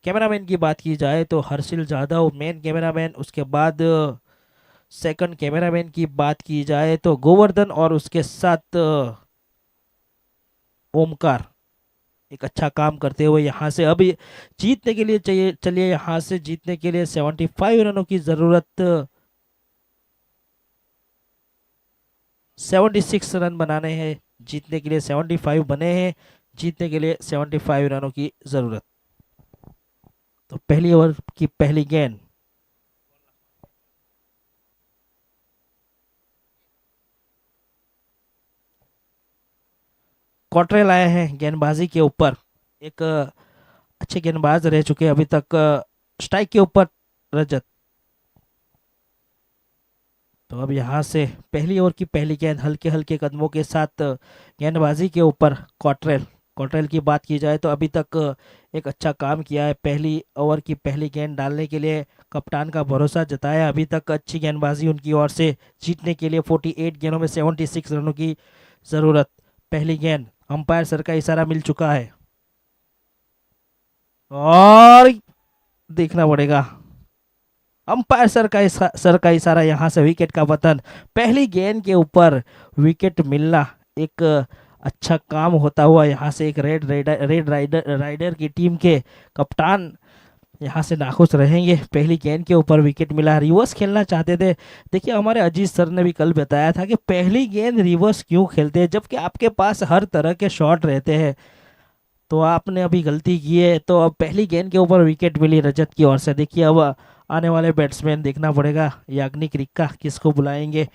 कैमरामैन की बात की जाए तो हर्षिल जाधव मेन कैमरामैन। उसके बाद सेकंड कैमरामैन की बात की जाए तो गोवर्धन और उसके साथ ओमकार एक अच्छा काम करते हुए यहाँ से अभी जीतने के लिए चाहिए, चलिए यहाँ से जीतने के लिए 75 रनों की जरूरत, 76 रन बनाने हैं जीतने के लिए, 75 बने हैं, जीतने के लिए 75 रनों की जरूरत। तो पहली ओवर की पहली गेंद कॉट्रेल आए हैं गेंदबाजी के ऊपर, एक अच्छे गेंदबाज रह चुके हैं अभी तक। स्ट्राइक के ऊपर रजत। तो अब यहाँ से पहली ओवर की पहली गेंद हल्के हल्के कदमों के साथ गेंदबाजी के ऊपर कॉट्रेल। कॉट्रेल की बात की जाए तो अभी तक एक अच्छा काम किया है, पहली ओवर की पहली गेंद डालने के लिए कप्तान का भरोसा जताया, अभी तक अच्छी गेंदबाजी उनकी ओर से, जीतने के लिए 48 गेंदों में 76 रनों की जरूरत। पहली गेंद, अंपायर सर का इशारा मिल चुका है और देखना पड़ेगा, अंपायर सर का इशारा, यहाँ से विकेट का पतन। पहली गेंद के ऊपर विकेट मिलना एक अच्छा काम होता हुआ, यहाँ से एक रेड राइडर की टीम के कप्तान यहाँ से नाखुश रहेंगे। पहली गेंद के ऊपर विकेट मिला, रिवर्स खेलना चाहते थे। देखिए हमारे अजीत सर ने भी कल बताया था कि पहली गेंद रिवर्स क्यों खेलते हैं जबकि आपके पास हर तरह के शॉट रहते हैं। तो आपने अभी गलती की है, तो अब पहली गेंद के ऊपर विकेट मिली रजत की ओर से। देखिए अब आने वाले बैट्समैन देखना पड़ेगा, याग्निक रिक्का किसको बुलाएंगे।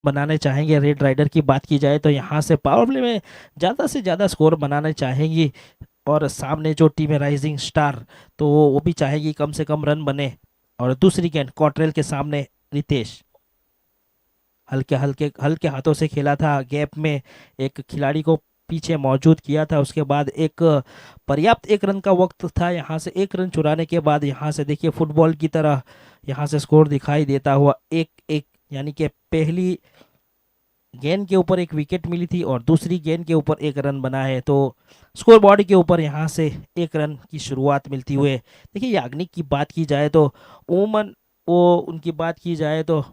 बनाने चाहेंगे, रेड राइडर की बात की जाए तो यहाँ से पावर प्ले में ज़्यादा से ज़्यादा स्कोर बनाने चाहेंगी, और सामने जो टीम है राइजिंग स्टार, तो वो भी चाहेगी कम से कम रन बने। और दूसरी गेंद कॉट्रेल के सामने रितेश, हल्के हल्के हल्के हाथों से खेला था, गैप में एक खिलाड़ी को पीछे मौजूद किया था, उसके बाद एक पर्याप्त एक रन का वक्त था, यहाँ से एक रन चुराने के बाद यहाँ से देखिए फुटबॉल की तरह यहाँ से स्कोर दिखाई देता हुआ 1-1, यानी कि पहली गेंद के ऊपर एक विकेट मिली थी और दूसरी गेंद के ऊपर एक रन बना है, तो स्कोर बोर्ड के ऊपर यहाँ से एक रन की शुरुआत मिलती हुए। देखिए याग्निक की बात की जाए तो ओमन, वो उनकी बात की जाए तो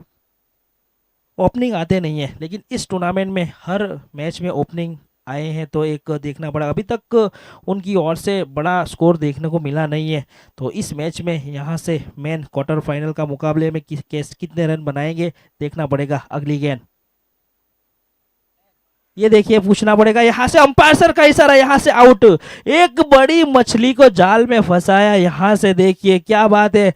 ओपनिंग आते नहीं है, लेकिन इस टूर्नामेंट में हर मैच में ओपनिंग आए हैं, तो एक देखना पड़ा, अभी तक उनकी ओर से बड़ा स्कोर देखने को मिला नहीं है। तो इस मैच में यहाँ से मेन क्वार्टर फाइनल का मुकाबले में कितने रन बनाएंगे देखना पड़ेगा। अगली गेंद, ये देखिए पूछना पड़ेगा, यहाँ से अंपायर सर का इशारा, यहाँ से आउट। एक बड़ी मछली को जाल में फंसाया, यहाँ से देखिए क्या बात है,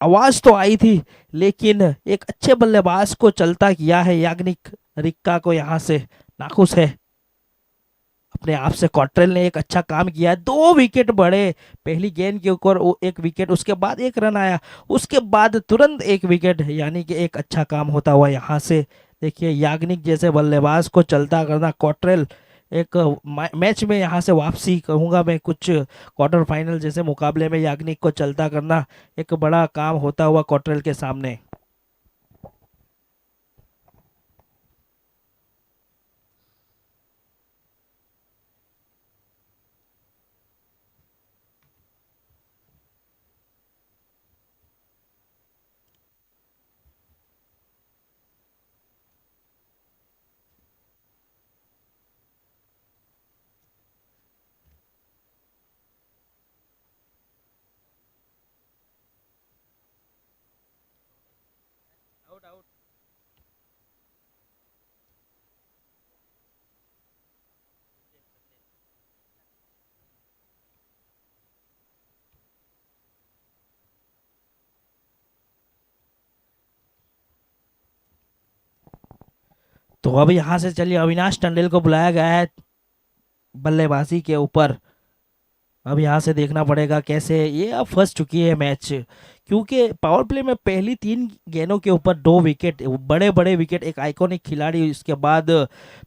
आवाज तो आई थी लेकिन एक अच्छे बल्लेबाज को चलता किया है याग्निक रिक्का को, यहाँ से नाखुश है अपने आप से। कॉट्रेल ने एक अच्छा काम किया है, 2 विकेट बढ़े, पहली गेंद के ऊपर वो एक विकेट, उसके बाद एक रन आया, उसके बाद तुरंत एक विकेट, यानी कि एक अच्छा काम होता हुआ यहाँ से। देखिए याग्निक जैसे बल्लेबाज को चलता करना, कॉट्रेल एक मैच में यहाँ से वापसी कहूंगा मैं, कुछ क्वार्टर फाइनल जैसे मुकाबले में याग्निक को चलता करना एक बड़ा काम होता हुआ कॉट्रेल के सामने। तो अब यहाँ से चलिए अविनाश टंडेल को बुलाया गया है बल्लेबाजी के ऊपर। अब यहाँ से देखना पड़ेगा कैसे ये अब फंस चुकी है मैच, क्योंकि पावर प्ले में पहली 3 गेंदों के ऊपर 2 विकेट, बड़े बड़े विकेट, एक आइकॉनिक खिलाड़ी, इसके बाद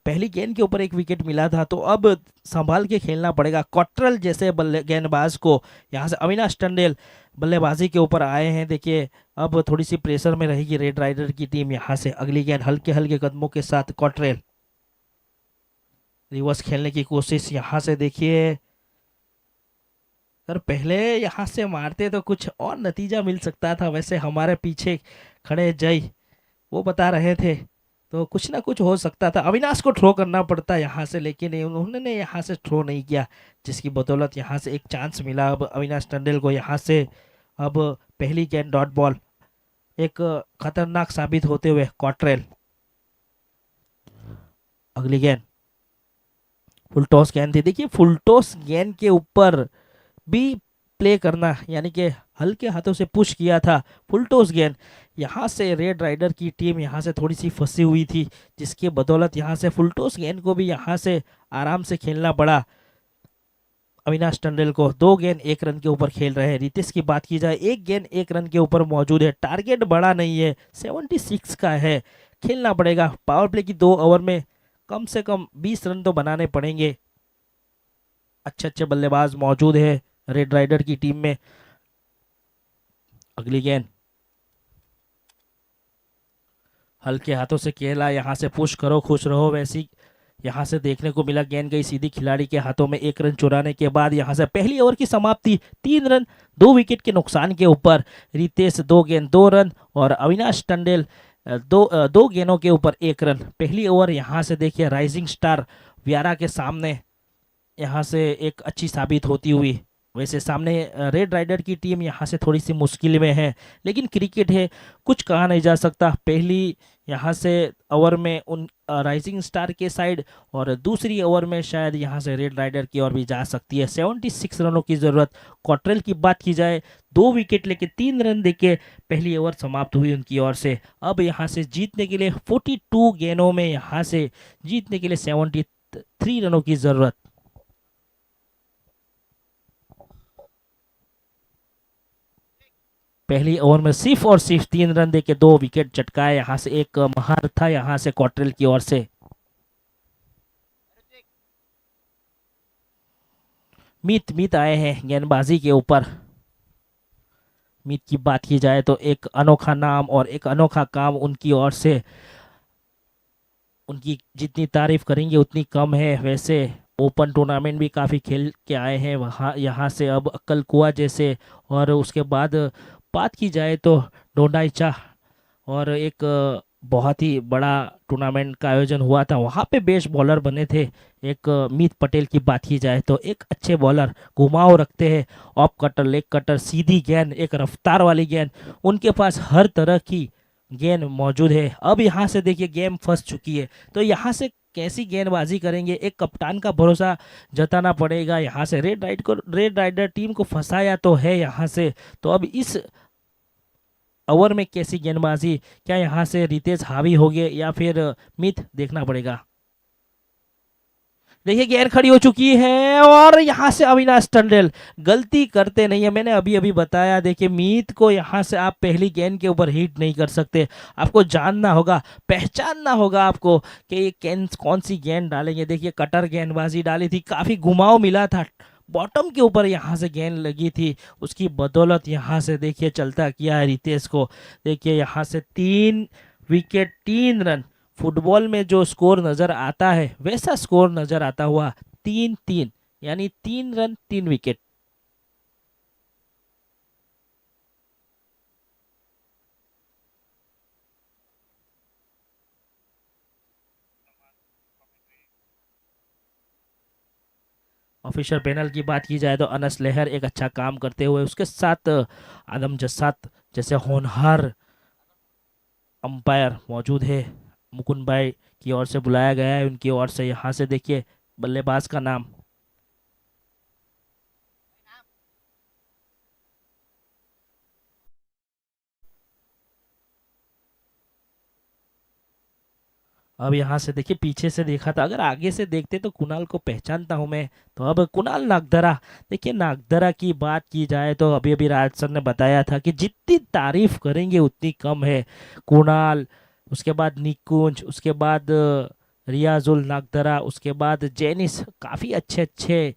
पहली गेंद के ऊपर 1 विकेट मिला था। तो अब संभाल के खेलना पड़ेगा कॉट्रेल जैसे बल्ले गेंदबाज को। यहाँ से अविनाश टंडेल बल्लेबाजी के ऊपर आए हैं। देखिए अब थोड़ी सी प्रेशर में रहेगी रेड राइडर की टीम। यहाँ से अगली गेंद हल्के हल्के कदमों के साथ कॉट्रेल, रिवर्स खेलने की कोशिश। यहाँ से देखिए सर, पहले यहाँ से मारते तो कुछ और नतीजा मिल सकता था। वैसे हमारे पीछे खड़े जय वो बता रहे थे तो कुछ ना कुछ हो सकता था। अविनाश को थ्रो करना पड़ता यहाँ से, लेकिन उन्होंने यहाँ से थ्रो नहीं किया, जिसकी बदौलत यहाँ से एक चांस मिला अब अविनाश टंडेल को। यहाँ से अब पहली गेंद डॉट बॉल, एक खतरनाक साबित होते हुए कॉट्रेल। अगली गेंद फुल टॉस गेंद थी। देखिए फुल टॉस गेंद के ऊपर भी प्ले करना, यानी कि हल्के हाथों से पुश किया था फुल टॉस गेंद। यहाँ से रेड राइडर की टीम यहाँ से थोड़ी सी फंसी हुई थी, जिसके बदौलत यहाँ से फुल टॉस गेंद को भी यहाँ से आराम से खेलना पड़ा अविनाश टंडेल को। 2 गेंद 1 रन के ऊपर खेल रहे हैं। रितेश की बात की जाए, 1 गेंद 1 रन के ऊपर मौजूद है। टारगेट बड़ा नहीं है, 76 का है, खेलना पड़ेगा। पावर प्ले की 2 ओवर में कम से कम 20 रन तो बनाने पड़ेंगे। अच्छे अच्छे बल्लेबाज मौजूद है रेड राइडर की टीम में। अगली गेंद हल्के हाथों से खेला, यहाँ से पुश करो खुश रहो, वैसी यहाँ से देखने को मिला। गेंद गई सीधी खिलाड़ी के हाथों में। 1 रन चुराने के बाद यहाँ से पहली ओवर की समाप्ति 3 रन 2 विकेट के नुकसान के ऊपर। रितेश 2 गेंद 2 रन और अविनाश टंडेल दो गेंदों के ऊपर 1 रन। पहली ओवर यहाँ से देखिए राइजिंग स्टार व्यारा के सामने यहाँ से एक अच्छी साबित होती हुई। वैसे सामने रेड राइडर की टीम यहाँ से थोड़ी सी मुश्किल में है, लेकिन क्रिकेट है, कुछ कहा नहीं जा सकता। पहली यहाँ से ओवर में उन राइजिंग स्टार के साइड और दूसरी ओवर में शायद यहाँ से रेड राइडर की ओर भी जा सकती है। 76 रनों की ज़रूरत। कॉट्रेल की बात की जाए, 2 विकेट लेके 3 रन देके पहली ओवर समाप्त हुई उनकी ओर से। अब यहाँ से जीतने के लिए 42 गेंदों में यहाँ से जीतने के लिए 73 रनों की ज़रूरत। पहली ओवर में सिर्फ और सिर्फ 3 रन देके 2 विकेट चटकाए। यहाँ से एक महार था यहाँ से कॉट्रेल की ओर से। मीत आए हैं गेंदबाजी के ऊपर। मीत की बात की जाए तो एक अनोखा नाम और एक अनोखा काम उनकी ओर से। उनकी जितनी तारीफ करेंगे उतनी कम है। वैसे ओपन टूर्नामेंट भी काफ़ी खेल के आए हैं वहाँ, यहाँ से अब अक्कल कुआ जैसे। और उसके बाद बात की जाए तो डोंडाईचा और एक बहुत ही बड़ा टूर्नामेंट का आयोजन हुआ था, वहाँ पे बेस्ट बॉलर बने थे। एक मीत पटेल की बात की जाए तो एक अच्छे बॉलर, घुमाव रखते हैं, ऑफ कटर, लेग कटर, सीधी गेंद, एक रफ्तार वाली गेंद, उनके पास हर तरह की गेंद मौजूद है। अब यहाँ से देखिए गेम फंस चुकी है, तो यहाँ से कैसी गेंदबाजी करेंगे, एक कप्तान का भरोसा जताना पड़ेगा। यहाँ से रेड राइडर टीम को फंसाया तो है यहाँ से, तो अब इस ओवर में कैसी गेंदबाजी, क्या यहाँ से रितेश हावी हो गए या फिर मीत, देखना पड़ेगा। देखिए गेंद खड़ी हो चुकी है और यहाँ से अविनाश टंडेल गलती करते नहीं है। मैंने अभी अभी बताया, देखिए मीत को यहाँ से आप पहली गेंद के ऊपर हिट नहीं कर सकते। आपको जानना होगा, पहचानना होगा आपको कि ये कौन सी गेंद डालेंगे। देखिए कटर गेंदबाजी डाली थी, काफ़ी घुमाव मिला था, बॉटम के ऊपर यहाँ से गेंद लगी थी, उसकी बदौलत यहाँ से देखिए चलता किया है रितेश को। देखिए यहाँ से 3 विकेट 3 रन, फुटबॉल में जो स्कोर नज़र आता है वैसा स्कोर नज़र आता हुआ 3-3, यानी 3 रन 3 विकेट। ऑफिशियल पैनल की बात की जाए तो अनस लहर एक अच्छा काम करते हुए, उसके साथ आदम जसात जैसे होनहार अंपायर मौजूद है, मुकुंद भाई की ओर से बुलाया गया है उनकी ओर से। यहाँ से देखिए बल्लेबाज का नाम। अब यहाँ से देखिए पीछे से देखा था, अगर आगे से देखते तो कुणाल को पहचानता हूं मैं। तो अब कुणाल नागदरा, देखिए नागदरा की बात की जाए तो अभी अभी राज सर ने बताया था कि जितनी तारीफ करेंगे उतनी कम है। कुणाल, उसके बाद निकुंज, उसके बाद रियाजुल नागदरा, उसके बाद जेनिस, काफी अच्छे अच्छे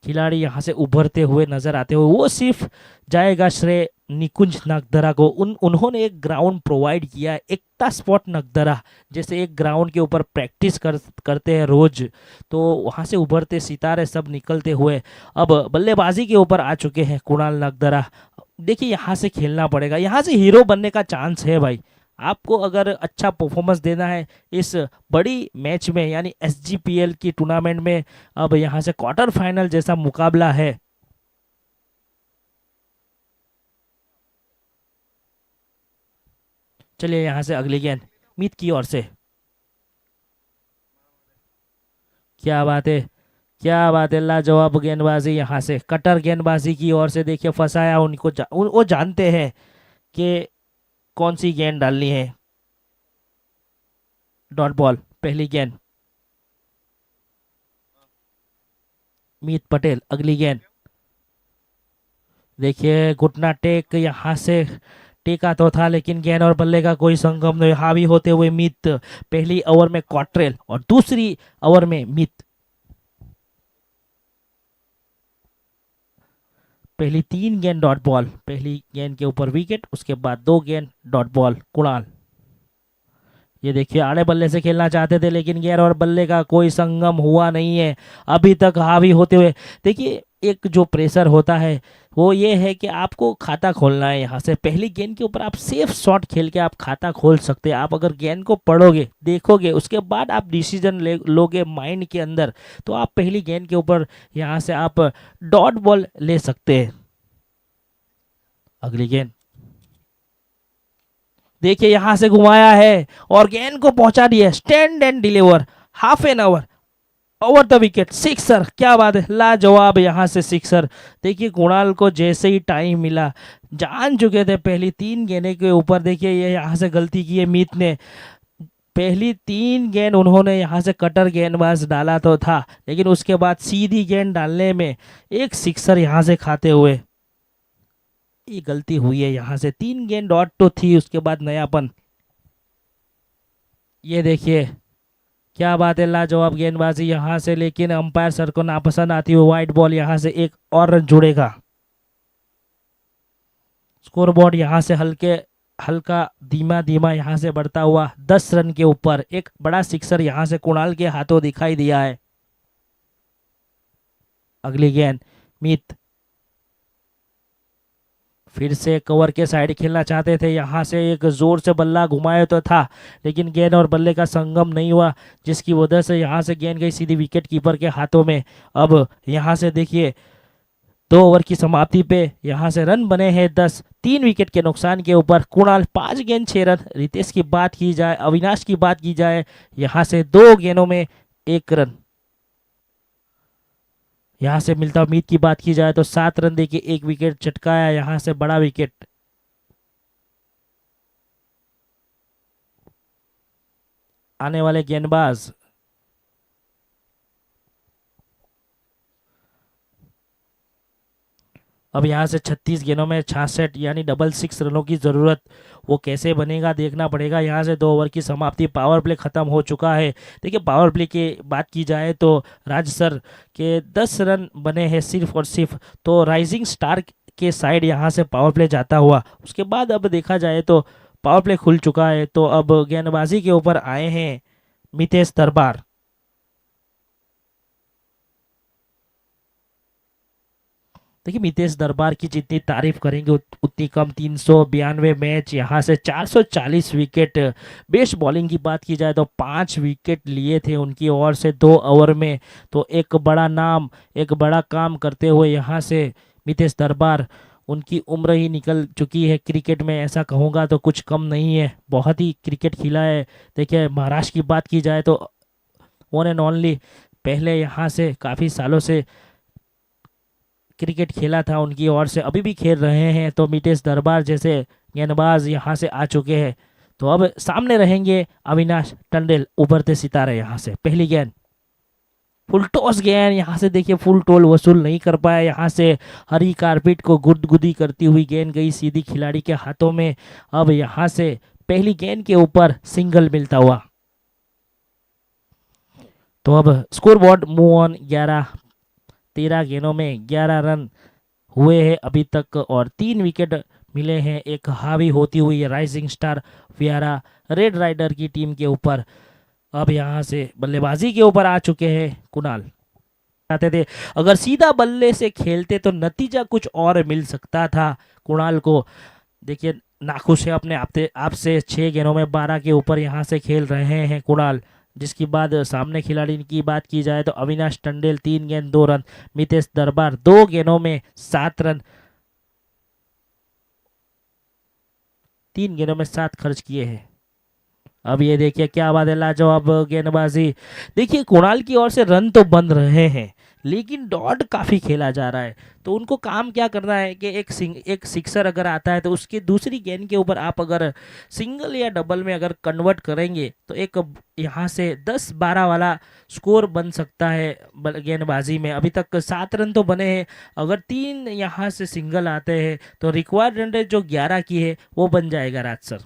खिलाड़ी यहाँ से उभरते हुए नजर आते हुए। वो सिर्फ जाएगा श्रेय निकुंज नागदरा को। उन्होंने एक ग्राउंड प्रोवाइड किया है, एकता स्पॉट नागदरा, जैसे एक ग्राउंड के ऊपर प्रैक्टिस करते हैं रोज, तो वहां से उभरते सितारे सब निकलते हुए अब बल्लेबाजी के ऊपर आ चुके हैं कुणाल नागदरा। देखिए यहाँ से खेलना पड़ेगा, यहाँ से हीरो बनने का चांस है भाई। आपको अगर अच्छा परफॉर्मेंस देना है इस बड़ी मैच में, यानी एसजीपीएल की टूर्नामेंट में, अब यहाँ से क्वार्टर फाइनल जैसा मुकाबला है। चलिए यहाँ से अगली गेंद मीत की ओर से। क्या बात है, क्या बात है, लाजवाब गेंदबाजी यहाँ से, कटर गेंदबाजी की ओर से। देखिए फंसाया उनको, वो जानते हैं कि कौन सी गेंद डालनी है। डॉट बॉल, पहली गेंद मीत पटेल। अगली गेंद देखिए घुटना टेक, यहाँ से टेका तो था लेकिन गेंद और बल्ले का कोई संगम नहीं, हावी होते हुए मीत। पहली ओवर में क्वार्ट्रेल और दूसरी ओवर में मीत। पहली 3 गेंद डॉट बॉल, पहली गेंद के ऊपर विकेट, उसके बाद 2 गेंद डॉट बॉल। कुणाल, ये देखिए आड़े बल्ले से खेलना चाहते थे लेकिन गेंद और बल्ले का कोई संगम हुआ नहीं है अभी तक, हावी होते हुए। देखिए एक जो प्रेशर होता है वो ये है कि आपको खाता खोलना है। यहाँ से पहली गेंद के ऊपर आप सेफ शॉट खेल के आप खाता खोल सकते हैं। आप अगर गेंद को पढ़ोगे, देखोगे, उसके बाद आप डिसीजन लोगे माइंड के अंदर, तो आप पहली गेंद के ऊपर यहाँ से आप डॉट बॉल ले सकते हैं। अगली गेंद देखिए यहाँ से घुमाया है और गेंद को पहुंचा दिया, stand and deliver, half an hour, over the wicket, sixer. क्या बात है, लाजवाब यहाँ से सिक्सर। देखिए कुणाल को जैसे ही टाइम मिला, जान चुके थे पहली 3 गेंदों के ऊपर। देखिए ये यहाँ से गलती की है मीत ने, पहली 3 गेंद उन्होंने यहाँ से कटर गेंदबाज डाला तो था, लेकिन उसके बाद सीधी गेंद डालने में एक सिक्सर यहाँ से खाते हुए ये गलती हुई है। यहाँ से 3 गेंद डॉट तो थी, उसके बाद नयापन। ये देखिए क्या बात है, लाजवाब गेंदबाजी यहाँ से, लेकिन अंपायर सर को नापसंद आती हुई वाइट बॉल। यहाँ से एक और रन जुड़ेगा। स्कोरबोर्ड यहाँ से हल्का धीमा धीमा यहाँ से बढ़ता हुआ 10 रन के ऊपर। एक बड़ा सिक्सर यहाँ से कुणाल के हाथों दिखाई दिया है। अगली गेंद मीत, फिर से कवर के साइड खेलना चाहते थे। यहाँ से एक जोर से बल्ला घुमाया तो था लेकिन गेंद और बल्ले का संगम नहीं हुआ, जिसकी वजह से यहाँ से गेंद गई सीधी विकेट कीपर के हाथों में। अब यहाँ से देखिए 2 ओवर की समाप्ति पे यहाँ से रन बने हैं 10, 3 विकेट के नुकसान के ऊपर। कुणाल 5 गेंद 6 रन। रितेश की बात की जाए, अविनाश की बात की जाए, यहाँ से 2 गेंदों में 1 रन। यहाँ से मिलता उम्मीद की बात की जाए तो 7 रन देके 1 विकेट चटकाया यहाँ से, बड़ा विकेट। आने वाले गेंदबाज अब यहाँ से 36 गेंदों में 66 यानी डबल 6 रनों की जरूरत, वो कैसे बनेगा देखना पड़ेगा। यहाँ से 2 ओवर की समाप्ति, पावर प्ले खत्म हो चुका है। देखिए पावर प्ले की बात की जाए तो राज सर के 10 रन बने हैं सिर्फ और सिर्फ, तो राइजिंग स्टार के साइड यहाँ से पावर प्ले जाता हुआ। उसके बाद अब देखा जाए तो पावर प्ले खुल चुका है, तो अब गेंदबाजी के ऊपर आए हैं मितेश दरबार। देखिए मितेश दरबार की जितनी तारीफ करेंगे उतनी कम। 392 मैच, यहाँ से 440 विकेट। बेस्ट बॉलिंग की बात की जाए तो 5 विकेट लिए थे उनकी ओर से 2 ओवर में, तो एक बड़ा नाम, एक बड़ा काम करते हुए यहाँ से मितेश दरबार उनकी उम्र ही निकल चुकी है क्रिकेट में, ऐसा कहूँगा तो कुछ कम नहीं है, बहुत ही क्रिकेट खेला है। देखिए महाराष्ट्र की बात की जाए तो वन एंड ओनली पहले यहाँ से काफ़ी सालों से क्रिकेट खेला था उनकी ओर से, अभी भी खेल रहे हैं। तो मितेश दरबार जैसे गेंदबाज यहाँ से आ चुके हैं। तो अब सामने रहेंगे अविनाश टंडेल, उभरते सितारे। यहाँ से पहली गेंद फुल टॉस गेंद, यहाँ से देखिए फुल टोल वसूल नहीं कर पाया। यहाँ से हरी कारपेट को गुदगुदी करती हुई गेंद गई सीधी खिलाड़ी के हाथों में। अब यहाँ से पहली गेंद के ऊपर सिंगल मिलता हुआ। तो अब स्कोर बोर्ड मूव ऑन, 13 गेंदों में 11 रन हुए हैं अभी तक और 3 विकेट मिले हैं एक हावी होती हुई राइजिंग स्टार वियारा रेड राइडर की टीम के ऊपर। अब यहाँ से बल्लेबाजी के ऊपर आ चुके हैं कुणाल। चाहते थे अगर सीधा बल्ले से खेलते तो नतीजा कुछ और मिल सकता था कुणाल को। देखिए नाखुश है अपने आप से, 6 गेंदों में 12 के ऊपर यहाँ से खेल रहे हैं कुणाल। जिसके बाद सामने खिलाड़ी की बात की जाए तो अविनाश टंडेल 3 गेंद 2 रन, मितेश दरबार 2 गेंदों में 7 रन, 3 गेंदों में 7 खर्च किए हैं। अब ये देखिए क्या बात है, लाजवाब गेंदबाजी। देखिए कुणाल की ओर से रन तो बन रहे हैं लेकिन डॉट काफ़ी खेला जा रहा है। तो उनको काम क्या करना है कि एक सिक्सर अगर आता है तो उसके दूसरी गेंद के ऊपर आप अगर सिंगल या डबल में अगर कन्वर्ट करेंगे तो एक यहाँ से 10-12 वाला स्कोर बन सकता है गेंदबाजी में। अभी तक 7 रन तो बने हैं, अगर 3 यहाँ से सिंगल आते हैं तो रिक्वायर्ड रन रेट जो 11 की है वो बन जाएगा राज सर।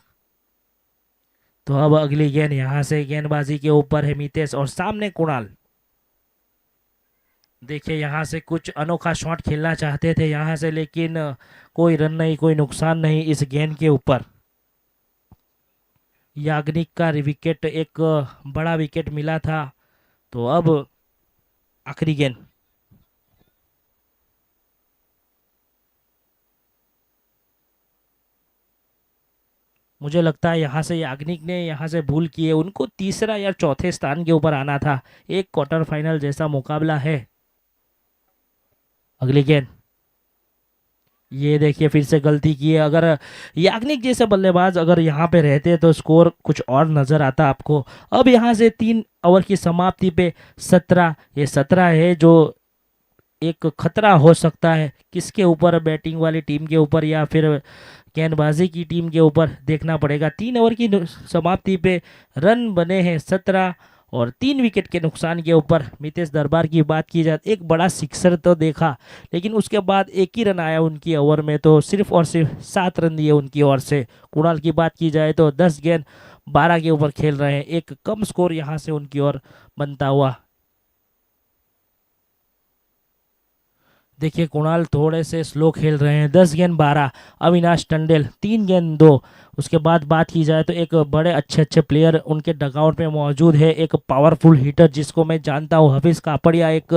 तो अब अगली गेंद यहाँ से गेंदबाजी के ऊपर है मितेश और सामने कुणाल। देखिए यहाँ से कुछ अनोखा शॉट खेलना चाहते थे यहाँ से, लेकिन कोई रन नहीं, कोई नुकसान नहीं इस गेंद के ऊपर। याग्निक का विकेट, एक बड़ा विकेट मिला था। तो अब आखिरी गेंद, मुझे लगता है यहाँ से याग्निक ने यहाँ से भूल की है, उनको तीसरा या चौथे स्थान के ऊपर आना था। एक क्वार्टर फाइनल जैसा मुकाबला है। अगली गेंद, ये देखिए फिर से गलती की है। अगर याग्निक जैसे बल्लेबाज अगर यहाँ पे रहते तो स्कोर कुछ और नजर आता आपको। अब यहाँ से 3 ओवर की समाप्ति पे 17, ये 17 है जो एक खतरा हो सकता है किसके ऊपर, बैटिंग वाली टीम के ऊपर या फिर गेंदबाजी की टीम के ऊपर, देखना पड़ेगा। 3 ओवर की समाप्ति पे रन बने हैं 17 और 3 विकेट के नुकसान के ऊपर। मितेश दरबार की बात की जाए एक बड़ा सिक्सर तो देखा लेकिन उसके बाद एक ही रन आया उनकी ओवर में, तो सिर्फ और सिर्फ 7 रन दिए उनकी ओर से। कुणाल की बात की जाए तो 10 गेंद 12 के ऊपर खेल रहे हैं, एक कम स्कोर यहाँ से उनकी ओर बनता हुआ। देखिए कुणाल थोड़े से स्लो खेल रहे हैं, 10 गेंद 12। अविनाश टंडेल 3 गेंद 2। उसके बाद बात की जाए तो एक बड़े अच्छे प्लेयर उनके डगआउट में मौजूद है, एक पावरफुल हिटर जिसको मैं जानता हूँ, हफीज कापड़िया एक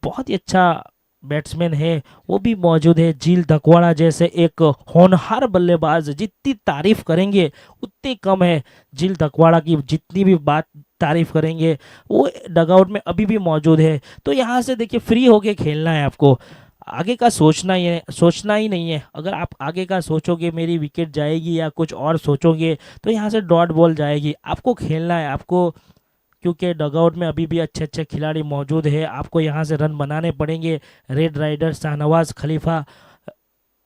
बहुत ही अच्छा बैट्समैन है, वो भी मौजूद है। झील धकवाड़ा जैसे एक होनहार बल्लेबाज, जितनी तारीफ करेंगे उतनी कम है। झील धकवाड़ा की जितनी भी बात तारीफ करेंगे वो डगआउट में अभी भी मौजूद है। तो यहाँ से देखिए फ्री होके खेलना है आपको, आगे का सोचना ही नहीं है। अगर आप आगे का सोचोगे मेरी विकेट जाएगी या कुछ और सोचोगे तो यहाँ से डॉट बॉल जाएगी। आपको खेलना है आपको, क्योंकि डगआउट में अभी भी अच्छे खिलाड़ी मौजूद है, आपको यहाँ से रन बनाने पड़ेंगे। रेड राइडर शाहनवाज खलीफा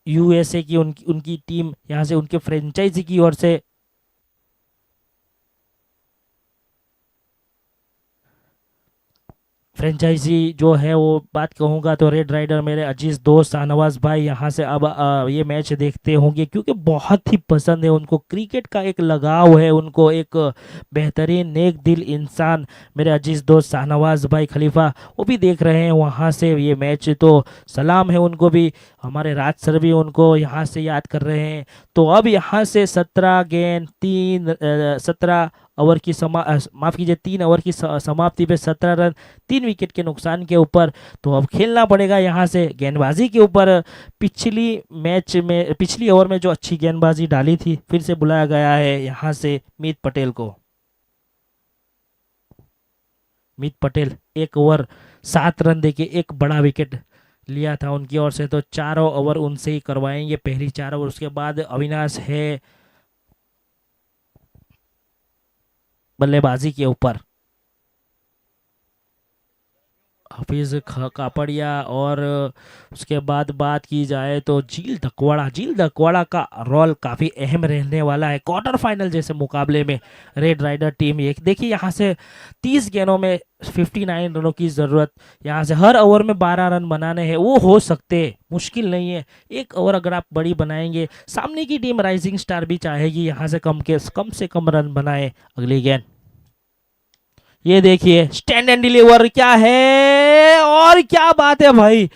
यूएसए की उनकी टीम यहाँ से उनके फ्रेंचाइजी की ओर से फ्रेंचाइजी जो है वो बात कहूँगा तो रेड राइडर मेरे अजीज दोस्त शाहनवाज भाई यहाँ से अब ये मैच देखते होंगे क्योंकि बहुत ही पसंद है उनको, क्रिकेट का एक लगाव है उनको, एक बेहतरीन नेक दिल इंसान मेरे अजीज दोस्त शाहनवाज भाई खलीफा वो भी देख रहे हैं वहाँ से ये मैच। तो सलाम है उनको भी, हमारे राज सर भी उनको यहाँ से याद कर रहे हैं। तो अब यहाँ से 17 गेंद 17 ओवर की माफ कीजिए 3 ओवर की समाप्ति पे 17 रन 3 विकेट के नुकसान के ऊपर। तो अब खेलना पड़ेगा यहाँ से गेंदबाजी के ऊपर। पिछली ओवर में जो अच्छी गेंदबाजी डाली थी फिर से बुलाया गया है यहाँ से मीत पटेल को। मीत पटेल 1 ओवर 7 रन देके एक बड़ा विकेट लिया था उनकी ओर से, तो चारों ओवर उनसे ही करवाएंगे, पहली 4 ओवर। उसके बाद अविनाश है बल्लेबाजी के ऊपर, हफीज कापड़िया, और उसके बाद बात की जाए तो झील धकवाड़ा का रोल काफ़ी अहम रहने वाला है क्वार्टर फाइनल जैसे मुकाबले में। रेड राइडर टीम, ये देखिए यहाँ से 30 गेंदों में 59 रनों की ज़रूरत, यहाँ से हर ओवर में 12 रन बनाने हैं, वो हो सकते, मुश्किल नहीं है। एक ओवर अगर आप बड़ी बनाएंगे, सामने की टीम राइजिंग स्टार भी चाहेगी यहाँ से कम से कम रन बनाए अगली गेंद। ये देखिए स्टैंड एंड डिलीवर क्या है, और क्या बात है भाई,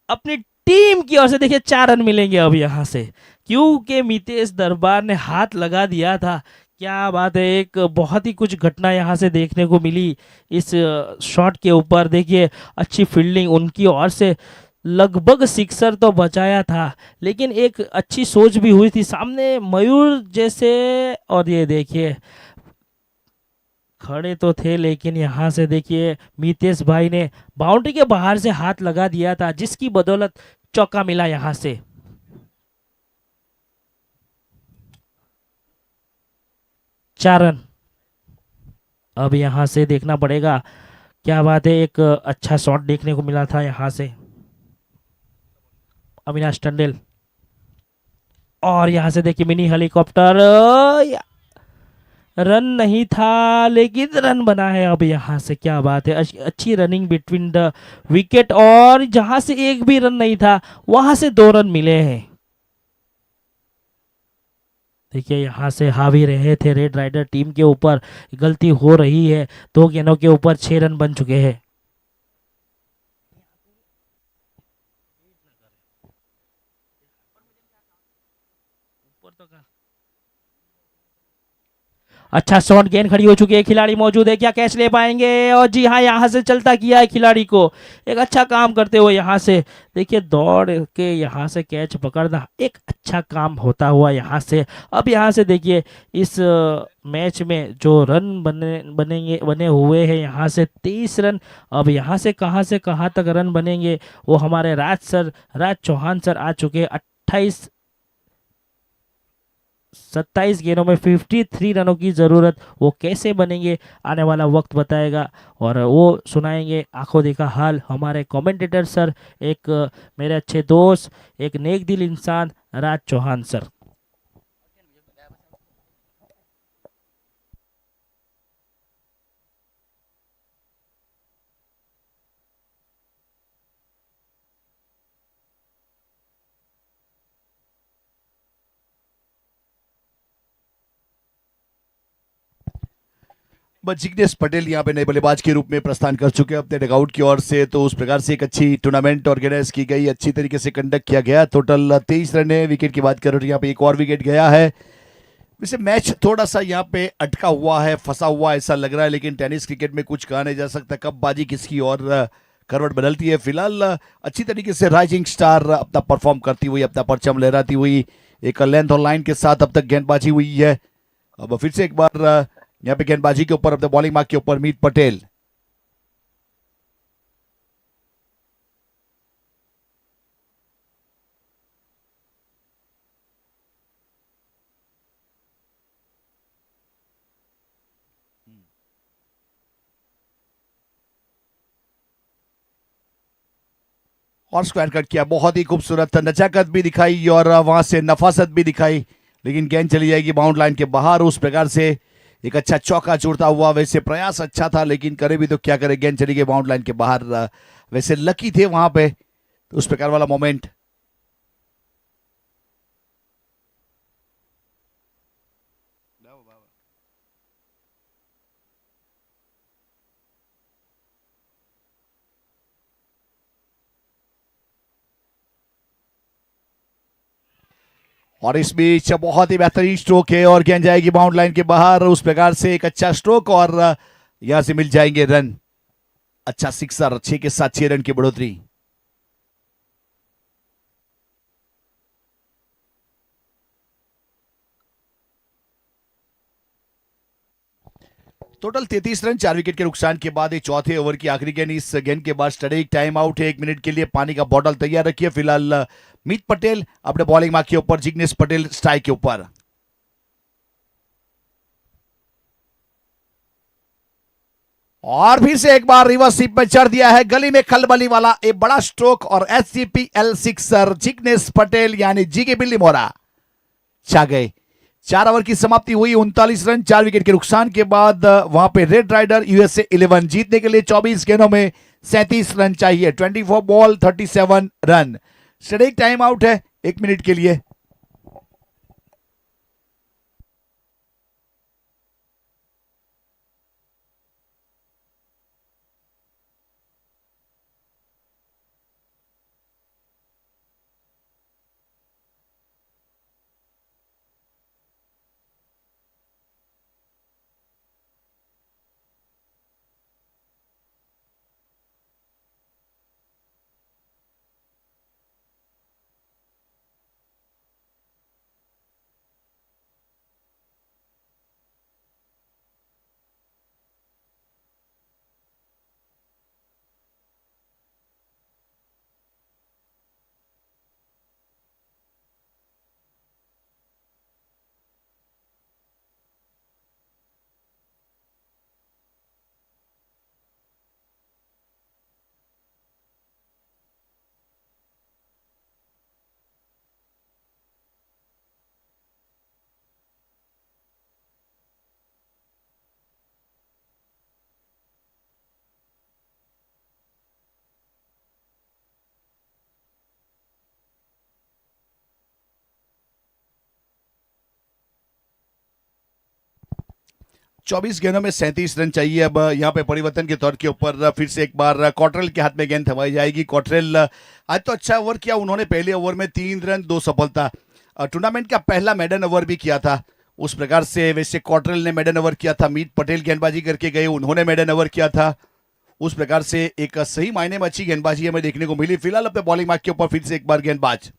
अपनी टीम की ओर से देखिए 4 रन मिलेंगे अब यहाँ से, क्योंकि मितेश दरबार ने हाथ लगा दिया था। क्या बात है, एक बहुत ही कुछ घटना यहाँ से देखने को मिली इस शॉट के ऊपर। देखिए अच्छी फील्डिंग उनकी ओर से, लगभग सिक्सर तो बचाया था, लेकिन एक अच्छी सोच भी हुई थी सामने मयूर जैसे। और ये देखिए खड़े तो थे, लेकिन यहाँ से देखिए मितेश भाई ने बाउंड्री के बाहर से हाथ लगा दिया था, जिसकी बदौलत चौका मिला यहाँ से। चार रन अब यहाँ से देखना पड़ेगा। क्या बात है, एक अच्छा शॉट देखने को मिला था यहाँ से अविनाश टंडेल, और यहाँ से देखिए मिनी हेलीकॉप्टर, रन नहीं था लेकिन रन बना है अब यहाँ से। क्या बात है, अच्छी रनिंग बिटवीन द विकेट, और जहां से एक भी रन नहीं था वहां से 2 रन मिले हैं। देखिए यहाँ से हावी रहे थे रेड राइडर टीम के ऊपर, गलती हो रही है, 2 गेंदों के ऊपर 6 रन बन चुके हैं। अच्छा शॉट, गेंद खड़ी हो चुकी है, खिलाड़ी मौजूद है, क्या कैच ले पाएंगे, और जी हाँ यहाँ से चलता किया है खिलाड़ी को, एक अच्छा काम करते हुए यहाँ से। देखिए दौड़ के यहाँ से कैच पकड़ना एक अच्छा काम होता हुआ यहाँ से। अब यहाँ से देखिए इस मैच में जो रन बने हुए हैं यहाँ से 23 रन। अब यहाँ से कहाँ तक रन बनेंगे, वो हमारे राज चौहान सर आ चुके हैं। 27 गेंदों में 53 रनों की ज़रूरत, वो कैसे बनेंगे आने वाला वक्त बताएगा, और वो सुनाएंगे आंखों देखा हाल हमारे कमेंटेटर सर, एक मेरे अच्छे दोस्त, एक नेक दिल इंसान राज चौहान सर। बस जिग्नेश पटेल यहाँ पे नए बल्लेबाज के रूप में प्रस्थान कर चुके हैं अपने डगआउट की ओर से। तो उस प्रकार से एक अच्छी टूर्नामेंट ऑर्गेनाइज की गई, अच्छी तरीके से कंडक्ट किया गया। टोटल 23 रन है। विकेट की बात करो तो यहाँ पे एक और विकेट गया है। वैसे मैच थोड़ा सा यहाँ पे अटका हुआ है, फंसा हुआ ऐसा लग रहा है, लेकिन टेनिस क्रिकेट में कुछ कहा नहीं जा सकता कब बाजी किसकी और करवट बदलती है। फिलहाल अच्छी तरीके से राइजिंग स्टार अपना परफॉर्म करती हुई, अपना परचम लहराती हुई, एक लेंथ और लाइन के साथ अब तक गेंदबाजी हुई है। अब फिर से एक बार यहाँ पे गेंदबाजी के ऊपर, अपने बॉलिंग मार्क के ऊपर मीत पटेल। और स्क्वायर कट किया, बहुत ही खूबसूरत नजाकत भी दिखाई और वहां से नफासत भी दिखाई, लेकिन गेंद चली जाएगी बाउंड लाइन के बाहर। उस प्रकार से एक अच्छा चौका जुड़ता हुआ, वैसे प्रयास अच्छा था लेकिन करे भी तो क्या करे, गेंद चली गई बाउंड लाइन के बाहर। वैसे लकी थे वहां पे, तो उस प्रकार वाला मोमेंट। और इस बीच बहुत ही बेहतरीन स्ट्रोक है और गेंद जाएगी बाउंड लाइन के बाहर। उस प्रकार से एक अच्छा स्ट्रोक और यहां से मिल जाएंगे रन। अच्छा सिक्सर, 6 के साथ 6 रन की बढ़ोतरी। टोटल 33 रन 4 विकेट के नुकसान के बाद ये चौथे ओवर की आखिरी गेंद। इस गेंद के बाद स्टडी टाइम आउट है 1 मिनट के लिए। पानी का बॉटल तैयार रखिए। फिलहाल मीत पटेल अपने बॉलिंग मार्क के ऊपर, जिग्नेश पटेल स्ट्राइक के ऊपर। और फिर से एक बार रिवर्स स्वीप में चढ़ दिया है। गली में खलबली वाला एक बड़ा स्ट्रोक और SCPL सिक्सर। जिग्नेश पटेल यानी जीके बिल्ली मोरा छा गए। 4 ओवर की समाप्ति हुई। 39 रन 4 विकेट के नुकसान के बाद वहां पे रेड राइडर USA 11 जीतने के लिए 24 गेंदों में 37 रन चाहिए। 24 बॉल 37 रन। स्टेडिक टाइम आउट है 1 मिनट के लिए। चौबीस गेंदों में 37 रन चाहिए। अब यहाँ पे परिवर्तन के तौर के ऊपर फिर से एक बार कॉटरेल के हाथ में गेंद थमाई जाएगी। कॉटरेल आज तो अच्छा ओवर किया उन्होंने। पहले ओवर में 3 रन 2 सफलता। टूर्नामेंट का पहला मेडन ओवर भी किया था। उस प्रकार से वैसे कॉटरेल ने मेडन ओवर किया था। मीत पटेल गेंदबाजी करके गए, उन्होंने मेडन ओवर किया था। उस प्रकार से एक सही मायने में अच्छी गेंदबाजी हमें देखने को मिली। फिलहाल अपने बॉलिंग मार्क के ऊपर फिर से एक बार गेंदबाज।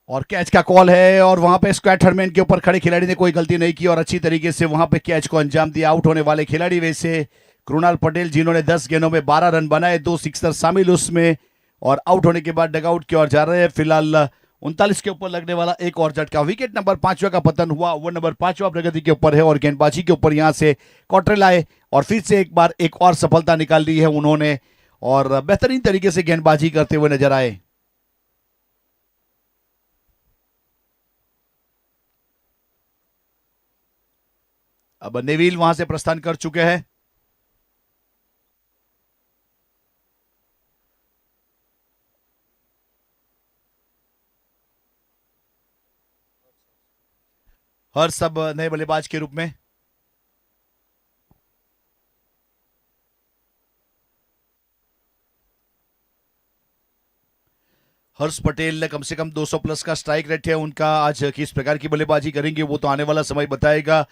और कैच का कॉल है और वहां पे स्क्वायर थर्डमैन के ऊपर खड़े खिलाड़ी ने कोई गलती नहीं की और अच्छी तरीके से वहां पे कैच को अंजाम दिया। आउट होने वाले खिलाड़ी वैसे कृणाल पटेल, जिन्होंने 10 गेंदों में 12 रन बनाए, 2 सिक्सर शामिल उसमें, और आउट होने के बाद डगआउट की ओर जा रहे हैं। फिलहाल 39 के ऊपर लगने वाला एक और झटका। विकेट नंबर 5वां का पतन हुआ। ओवर नंबर 5वां प्रगति के ऊपर है और गेंदबाजी के ऊपर यहां से कॉटरेल आए और फिर से एक बार एक और सफलता निकाल ली है उन्होंने और बेहतरीन तरीके से गेंदबाजी करते हुए नजर आए। अब नेविल वहां से प्रस्थान कर चुके हैं। हर सब नए बल्लेबाज के रूप में। हर्ष पटेल ने कम से कम 200 प्लस का स्ट्राइक रेट है उनका। आज किस प्रकार की बल्लेबाजी करेंगे वो तो आने वाला समय बताएगा।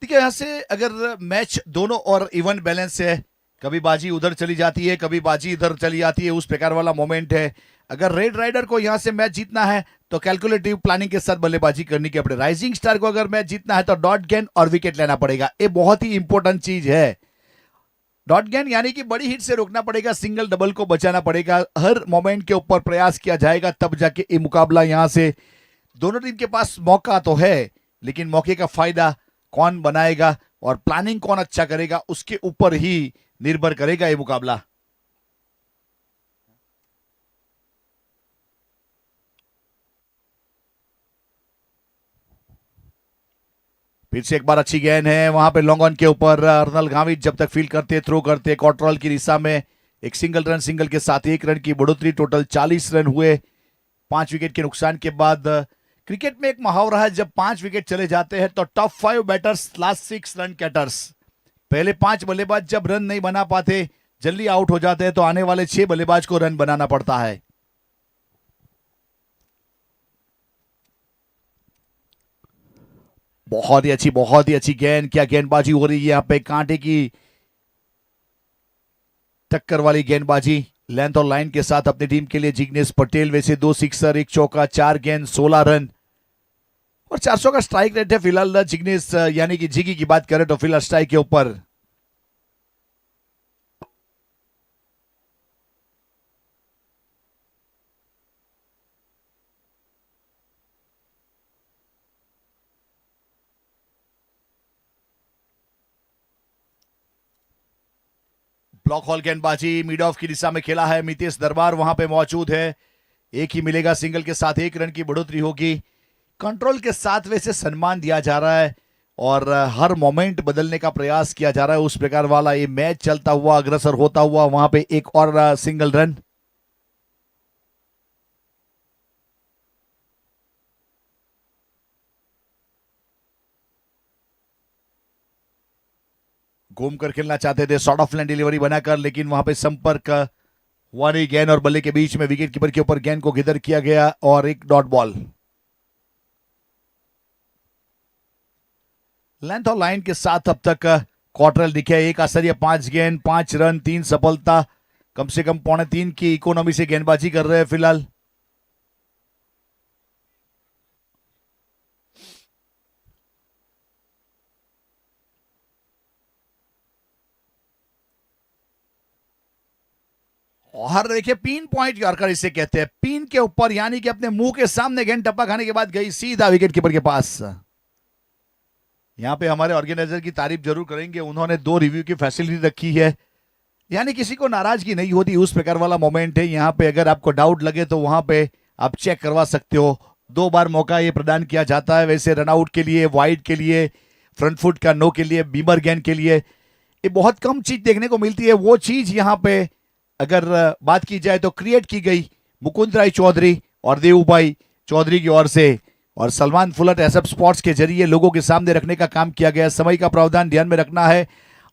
देखिए यहां से अगर मैच दोनों और इवन बैलेंस है, कभी बाजी उधर चली जाती है, कभी बाजी इधर चली जाती है, उस प्रकार वाला मोमेंट है। अगर रेड राइडर को यहां से मैच जीतना है तो कैलकुलेटिव प्लानिंग के साथ बल्लेबाजी करनी की। अपने राइजिंग स्टार को अगर मैच जीतना है तो डॉट गेंद और विकेट लेना पड़ेगा। ये बहुत ही इंपॉर्टेंट चीज है। डॉट गेंद यानी कि बड़ी हिट से रोकना पड़ेगा, सिंगल डबल को बचाना पड़ेगा। हर मोमेंट के ऊपर प्रयास किया जाएगा, तब जाके ये मुकाबला यहां से दोनों टीम के पास मौका तो है, लेकिन मौके का फायदा कौन बनाएगा और प्लानिंग कौन अच्छा करेगा उसके ऊपर ही निर्भर करेगा ये मुकाबला। फिर से एक बार अच्छी गेंद है वहां पे लॉन्ग ऑन के ऊपर। अर्नल गावित जब तक फील्ड करते थ्रो करते कॉटरॉल की दिशा में एक सिंगल के साथ 1 रन की बढ़ोतरी। टोटल 40 रन हुए 5 विकेट के नुकसान के बाद। क्रिकेट में एक मुहावरा है, जब 5 विकेट चले जाते हैं तो टॉप 5 बैटर्स लास्ट 6 रन कैटर्स। पहले 5 बल्लेबाज जब रन नहीं बना पाते, जल्दी आउट हो जाते हैं, तो आने वाले 6 बल्लेबाज को रन बनाना पड़ता है। बहुत ही अच्छी गेंद, क्या गेंदबाजी हो रही है यहाँ पे, कांटे की टक्कर वाली गेंदबाजी लेंथ और लाइन के साथ अपनी टीम के लिए जिग्नेश पटेल। वैसे 2 सिक्सर, 1 चौका, 4 गेंद, 16 रन और 400 का स्ट्राइक रेट है फिलहाल जिग्नेश यानी कि जिगी की बात करें तो फिलहाल स्ट्राइक के ऊपर। ब्लॉक हॉल गेंदबाजी मिड ऑफ की दिशा में खेला है, मितेश दरबार वहां पे मौजूद है। एक ही मिलेगा, सिंगल के साथ 1 रन की बढ़ोतरी होगी। कंट्रोल के साथ वैसे सम्मान दिया जा रहा है और हर मोमेंट बदलने का प्रयास किया जा रहा है, उस प्रकार वाला ये मैच चलता हुआ अग्रसर होता हुआ वहां पे एक और सिंगल रन। घूम कर खेलना चाहते थे, शॉर्ट ऑफ लाइन डिलीवरी बनाकर, लेकिन वहां पे संपर्क हुआ नहीं। गेंद और बल्ले के बीच में विकेट कीपर के ऊपर गेंद को गिदर किया गया और एक डॉट बॉल। लेंथ और लाइन के साथ अब तक क्वार्टर दिखे, 1 आश्चर्य, 5 गेंद, 5 रन, 3 सफलता, कम से कम 2.5 की इकोनॉमी से गेंदबाजी कर रहे हैं फिलहाल। और देखिए पिन पॉइंट यॉर्कर इसे कहते हैं, पिन के ऊपर यानी कि अपने मुंह के सामने गेंद टप्पा खाने के बाद गई सीधा विकेट कीपर के पास। यहां पे हमारे ऑर्गेनाइजर की तारीफ जरूर करेंगे, उन्होंने 2 रिव्यू की फैसिलिटी रखी है, यानी किसी को नाराजगी नहीं होती, उस प्रकार वाला मोमेंट है। यहां पे अगर आपको डाउट लगे तो वहां पे आप चेक करवा सकते हो। 2 बार मौका ये प्रदान किया जाता है, वैसे रनआउट के लिए, वाइड के लिए, फ्रंट फुट का नो के लिए, बीमर गेंद के लिए ये बहुत कम चीज देखने को मिलती है। वो चीज यहां पे अगर बात की जाए तो क्रिएट की गई मुकुंद राय चौधरी और देवभाई चौधरी की ओर से, और सलमान फुलट एसएफ स्पोर्ट्स के जरिए लोगों के सामने रखने का काम किया गया। समय का प्रावधान ध्यान में रखना है।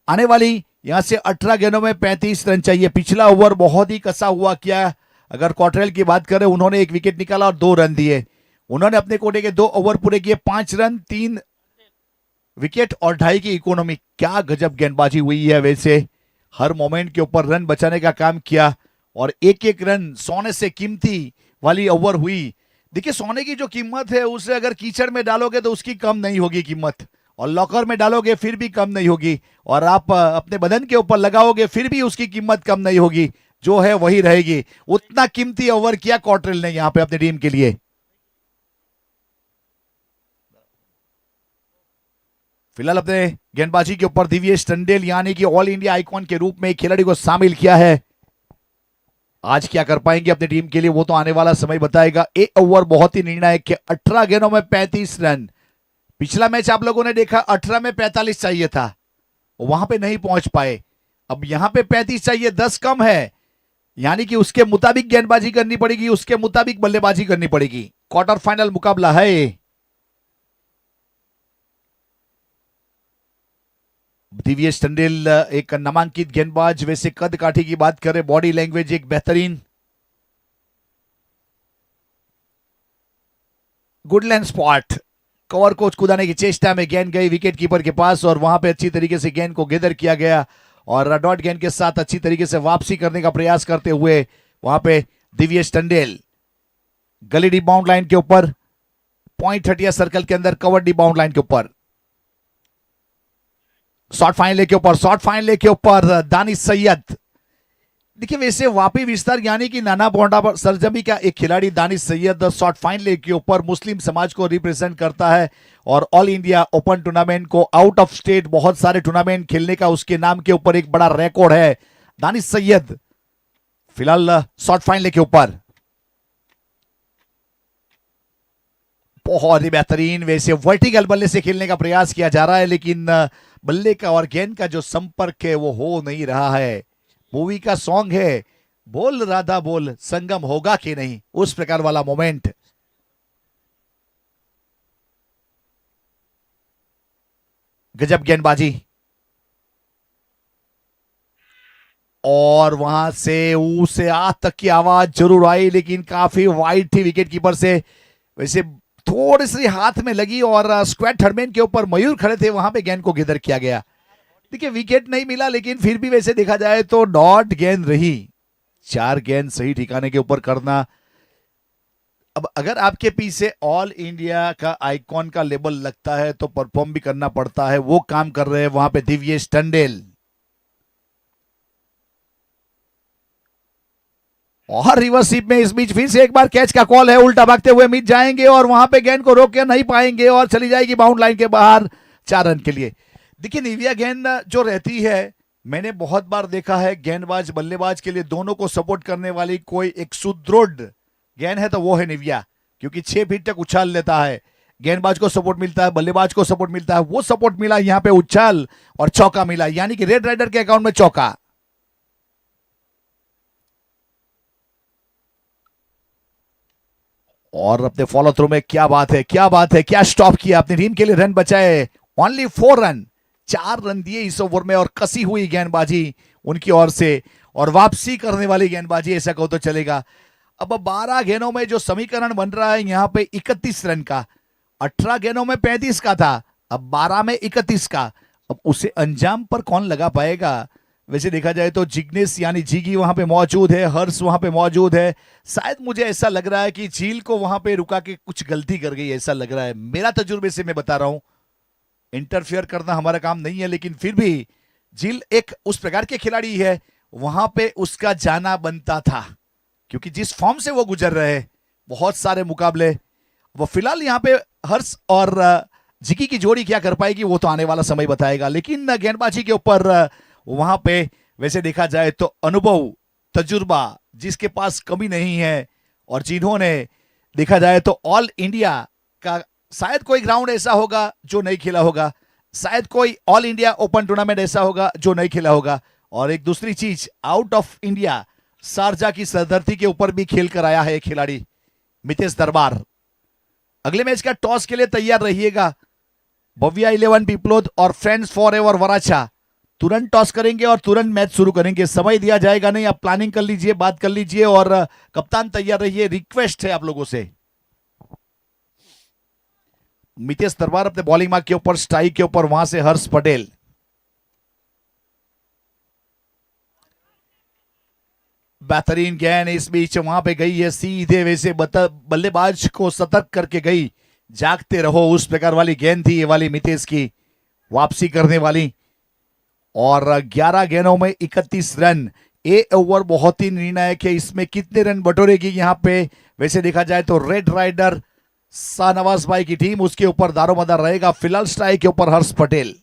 आने वाली यहां से 18 गेंदों में 35 रन चाहिए। पिछला ओवर बहुत ही कसा हुआ किया। अगर कॉटरेल की बात करें, उन्होंने 1 विकेट निकाला और 2 रन दिए। उन्होंने अपने कोटे के 2 ओवर पूरे किए, 5 रन, 3 विकेट और 2.5 की इकोनॉमी। क्या गजब गेंदबाजी हुई है, वैसे हर मोमेंट के ऊपर रन बचाने का काम किया और एक एक रन सोने से कीमती वाली ओवर हुई। देखिए सोने की जो कीमत है उसे अगर कीचड़ में डालोगे तो उसकी कम नहीं होगी कीमत, और लॉकर में डालोगे फिर भी कम नहीं होगी, और आप अपने बदन के ऊपर लगाओगे फिर भी उसकी कीमत कम नहीं होगी, जो है वही रहेगी। उतना कीमती ओवर किया कॉटरेल ने यहां पे अपनी टीम के लिए। फिलहाल अपने गेंदबाजी के ऊपर दिव्येश टंडेल यानी कि ऑल इंडिया आइकॉन के रूप में एक खिलाड़ी को शामिल किया है। आज क्या कर पाएंगे अपनी टीम के लिए वो तो आने वाला समय बताएगा। एक ओवर बहुत ही निर्णायक है, 18 गेंदों में 35 रन। पिछला मैच आप लोगों ने देखा 18 में 45 चाहिए था, वहां पे नहीं पहुंच पाए। अब यहां पे 35 चाहिए, 10 कम है, यानी कि उसके मुताबिक गेंदबाजी करनी पड़ेगी, उसके मुताबिक बल्लेबाजी करनी पड़ेगी। क्वार्टर फाइनल मुकाबला है। दिव्येश टंडेल एक नामांकित गेंदबाज, वैसे कद काठी की बात करें, बॉडी लैंग्वेज एक बेहतरीन। गुडलैंड स्पॉट, कवर को कुदाने की चेष्टा में गेंद गई विकेट कीपर के पास और वहां पे अच्छी तरीके से गेंद को गैदर किया गया और डॉट गेंद के साथ अच्छी तरीके से वापसी करने का प्रयास करते हुए वहां पे दिव्येश टंडेल गली डी बाउंड लाइन के ऊपर, पॉइंट 30 सर्कल के अंदर, कवर डी बाउंड लाइन के ऊपर, शॉर्ट फाइन लेके ऊपर, शॉर्ट फाइन लेके ऊपर दानिश सैयद। देखिए वैसे वापी विस्तार यानी कि नाना बोंडा सरजमी का एक खिलाड़ी Danish Syed short fine leg के ऊपर मुस्लिम समाज को रिप्रेजेंट करता है और ऑल इंडिया ओपन टूर्नामेंट को, आउट ऑफ स्टेट बहुत सारे टूर्नामेंट खेलने का उसके नाम के ऊपर एक बड़ा रिकॉर्ड है। दानिश सैयद फिलहाल शॉर्ट फाइन लेग के ऊपर, बहुत ही बेहतरीन। वैसे वर्टिकल बल्ले से खेलने का प्रयास किया जा रहा है, लेकिन बल्ले का और गेंद का जो संपर्क है वो हो नहीं रहा है। मूवी का सॉन्ग है, बोल राधा बोल संगम होगा कि नहीं, उस प्रकार वाला मोमेंट। गजब गेंदबाजी, और वहां से ऊ से आ तक की आवाज जरूर आई, लेकिन काफी वाइड थी विकेट कीपर से। वैसे थोड़ी सी हाथ में लगी और स्क्वायर थर्डमैन के ऊपर मयूर खड़े थे, वहां पे गेंद को गिदर किया गया। देखिए विकेट नहीं मिला, लेकिन फिर भी वैसे देखा जाए तो डॉट गेंद रही। 4 गेंद सही ठिकाने के ऊपर करना। अब अगर आपके पीछे ऑल इंडिया का आइकॉन का लेबल लगता है तो परफॉर्म भी करना पड़ता है, वो काम कर रहे हैं वहां पे दिव्येश टंडेल। और रिवर्सिप में इस बीच फिर से एक बार कैच का कॉल है, उल्टा भागते हुए मिट जाएंगे और वहां पे गेंद को रोक के नहीं पाएंगे और चली जाएगी बाउंड लाइन के बाहर 4 रन के लिए। देखिए निविया गेंद जो रहती है, मैंने बहुत बार देखा है गेंदबाज बल्लेबाज के लिए दोनों को सपोर्ट करने वाली कोई एक सुदृढ़ गेंद है तो वो है निविया, क्योंकि 6 फीट तक उछाल लेता है। गेंदबाज को सपोर्ट मिलता है, बल्लेबाज को सपोर्ट मिलता है, वो सपोर्ट मिला यहां पे उछाल और चौका मिला, यानी कि रेड राइडर के अकाउंट में चौका। और अपने फॉलो थ्रू में क्या बात है, क्या बात है, क्या स्टॉप किया अपनी टीम के लिए, रन बचाए। ओनली 4 रन, 4 रन दिए इस ओवर में और कसी हुई गेंदबाजी उनकी ओर से और वापसी करने वाली गेंदबाजी, ऐसा कहो तो चलेगा। अब 12 गेंदों में जो समीकरण बन रहा है यहां पे 31 रन का, 18 गेंदों में 35 का था, अब 12 में 31 का। अब उसे अंजाम पर कौन लगा पाएगा? वैसे देखा जाए तो जिग्नेश यानी जीगी वहां पे मौजूद है, हर्ष वहां पे मौजूद है। शायद मुझे ऐसा लग रहा है कि झील को वहां पे रुका के कुछ गलती कर गई, ऐसा लग रहा है, मेरा तजुर्बे से मैं बता रहा हूं। इंटरफेयर करना हमारा काम नहीं है, लेकिन फिर भी झील एक उस प्रकार के खिलाड़ी है, वहां पे उसका जाना बनता था, क्योंकि जिस फॉर्म से वो गुजर रहे हैं बहुत सारे मुकाबले। वो फिलहाल यहाँ पे हर्ष और जिकी की जोड़ी क्या कर पाएगी वो तो आने वाला समय बताएगा, लेकिन गेंदबाजी के ऊपर वहां पे वैसे देखा जाए तो अनुभव, तजुर्बा जिसके पास कमी नहीं है और जिन्होंने देखा जाए तो ऑल इंडिया का शायद कोई ग्राउंड ऐसा होगा जो नहीं खेला होगा, शायद कोई ऑल इंडिया ओपन टूर्नामेंट ऐसा होगा जो नहीं खेला होगा। और एक दूसरी चीज, आउट ऑफ इंडिया शारजा की सरधरती के ऊपर भी खेल कर आया है एक खिलाड़ी, मितेश दरबार। अगले मैच का टॉस के लिए तैयार रहिएगा। भव्या 11 पीपलोद और फ्रेंड्स फॉर एवर वराछा तुरंत टॉस करेंगे और तुरंत मैच शुरू करेंगे, समय दिया जाएगा नहीं। आप प्लानिंग कर लीजिए, बात कर लीजिए और कप्तान तैयार रहिए, रिक्वेस्ट है आप लोगों से। मितेश दरबार अपने बॉलिंग मार्क के ऊपर, स्ट्राइक के ऊपर, वहां से हर्ष पटेल। बेहतरीन गेंद इस बीच वहां पे गई है सीधे, वैसे बल्लेबाज को सतर्क करके गई, जागते रहो, उस प्रकार वाली गेंद थी ये वाली मितेश की, वापसी करने वाली। और 11 गेंदों में 31 रन, ए ओवर बहुत ही निर्णायक है, इसमें कितने रन बटोरेगी यहां पे। वैसे देखा जाए तो रेड राइडर शाहनवाज भाई की टीम, उसके ऊपर दारोमदार रहेगा। फिलहाल स्ट्राइक के ऊपर हर्ष पटेल।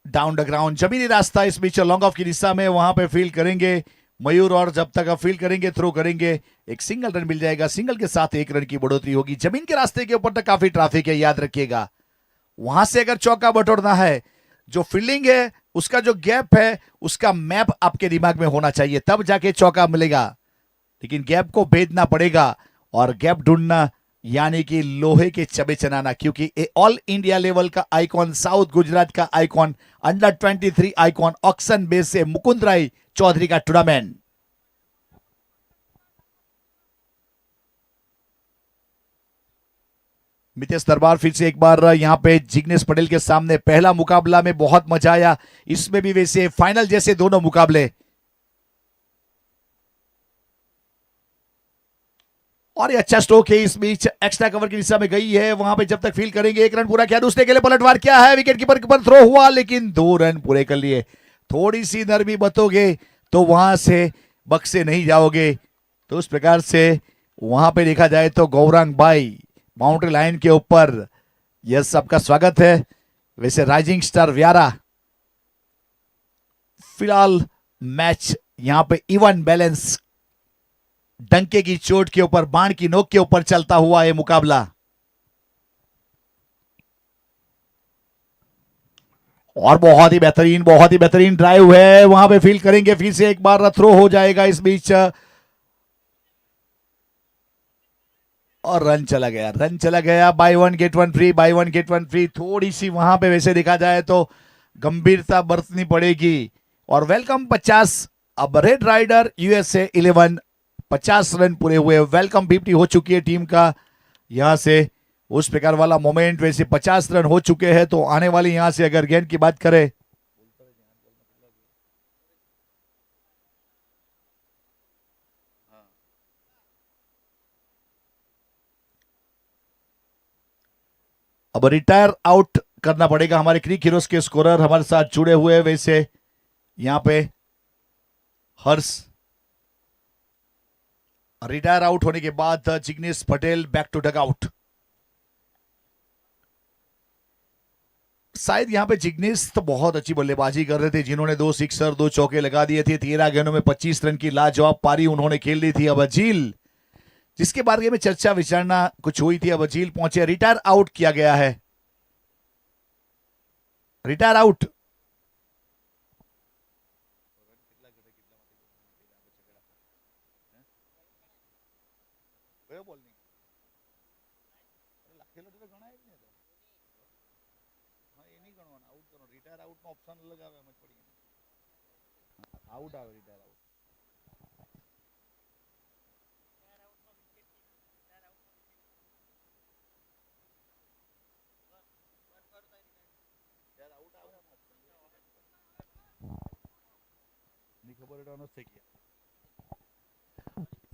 डाउन द ग्राउंड, जमीनी रास्ता इस बीच लॉन्ग ऑफ की दिशा में, वहां पे फील्ड करेंगे मयूर, और जब तक फील्ड करेंगे, थ्रो करेंगे, एक सिंगल रन मिल जाएगा, सिंगल के साथ 1 रन की बढ़ोतरी होगी। जमीन के रास्ते के ऊपर तक काफी ट्रैफिक है, याद रखिएगा। वहां से अगर चौका बटोरना है, जो फील्डिंग है उसका जो गैप है उसका मैप आपके दिमाग में होना चाहिए, तब जाके चौका मिलेगा। लेकिन गैप को भेदना पड़ेगा, और गैप ढूंढना यानी कि लोहे के चबे चनाना, क्योंकि ऑल इंडिया लेवल का आइकॉन, साउथ गुजरात का icon, under 23 icon, auction base से मुकुंद राय चौधरी का टूर्नामेंट। मितेश दरबार फिर से एक बार यहां पे जिग्नेश पटेल के सामने, पहला मुकाबला में बहुत मजा आया, इसमें भी वैसे फाइनल जैसे दोनों मुकाबले। और ये अच्छा स्ट्रोक है, इस बीच एक्स्ट्रा कवर की दिशा में गई है, वहां पे जब तक फील्ड करेंगे 1 रन पूरा किया, दूसरे के लिए पलटवार क्या है, विकेट कीपर के ऊपर थ्रो हुआ, लेकिन 2 रन पूरे कर लिए। थोड़ी सी नरमी बतोगे तो वहां से बक्से नहीं जाओगे, तो उस प्रकार से वहां पे देखा जाए तो गौरांग भाई बाउंड्री लाइन के ऊपर, यह सबका स्वागत है। वैसे राइजिंग स्टार व्यारा, फिलहाल मैच यहां पे इवन बैलेंस, डंके की चोट के ऊपर, बाण की नोक के ऊपर चलता हुआ है मुकाबला। और बहुत ही बेहतरीन ड्राइव है, वहां पे फील्ड करेंगे, फिर से एक बार थ्रो हो जाएगा इस बीच, और रन चला गया। Buy 1 get 1 free, buy 1 get 1 free. थोड़ी सी वहां पे वैसे देखा जाए तो गंभीरता बरतनी पड़ेगी। और वेलकम 50, अब रेड राइडर USA 11 50 रन पूरे हुए। वेलकम 50 हो चुकी है टीम का यहां से, उस प्रकार वाला मोमेंट। वैसे 50 रन हो चुके हैं तो आने वाली यहां से अगर गेंद की बात करें अब रिटायर आउट करना पड़ेगा। हमारे क्रिक हीरोज के स्कोरर हमारे साथ जुड़े हुए हैं। वैसे यहां पे हर्ष रिटायर आउट होने के बाद Jignesh Patel back to dugout. शायद यहां पे जिग्नेश तो बहुत अच्छी बल्लेबाजी कर रहे थे, जिन्होंने 2 सिक्सर 2 चौके लगा दिए थे। 13 गेंदों में 25 रन की लाजवाब पारी उन्होंने खेल ली थी। अब अजील, जिसके बारे में चर्चा विचारना कुछ हुई थी, अब अजील पहुंचे, रिटायर आउट किया गया है। Retire out. आउट આવે रिटायर आउट।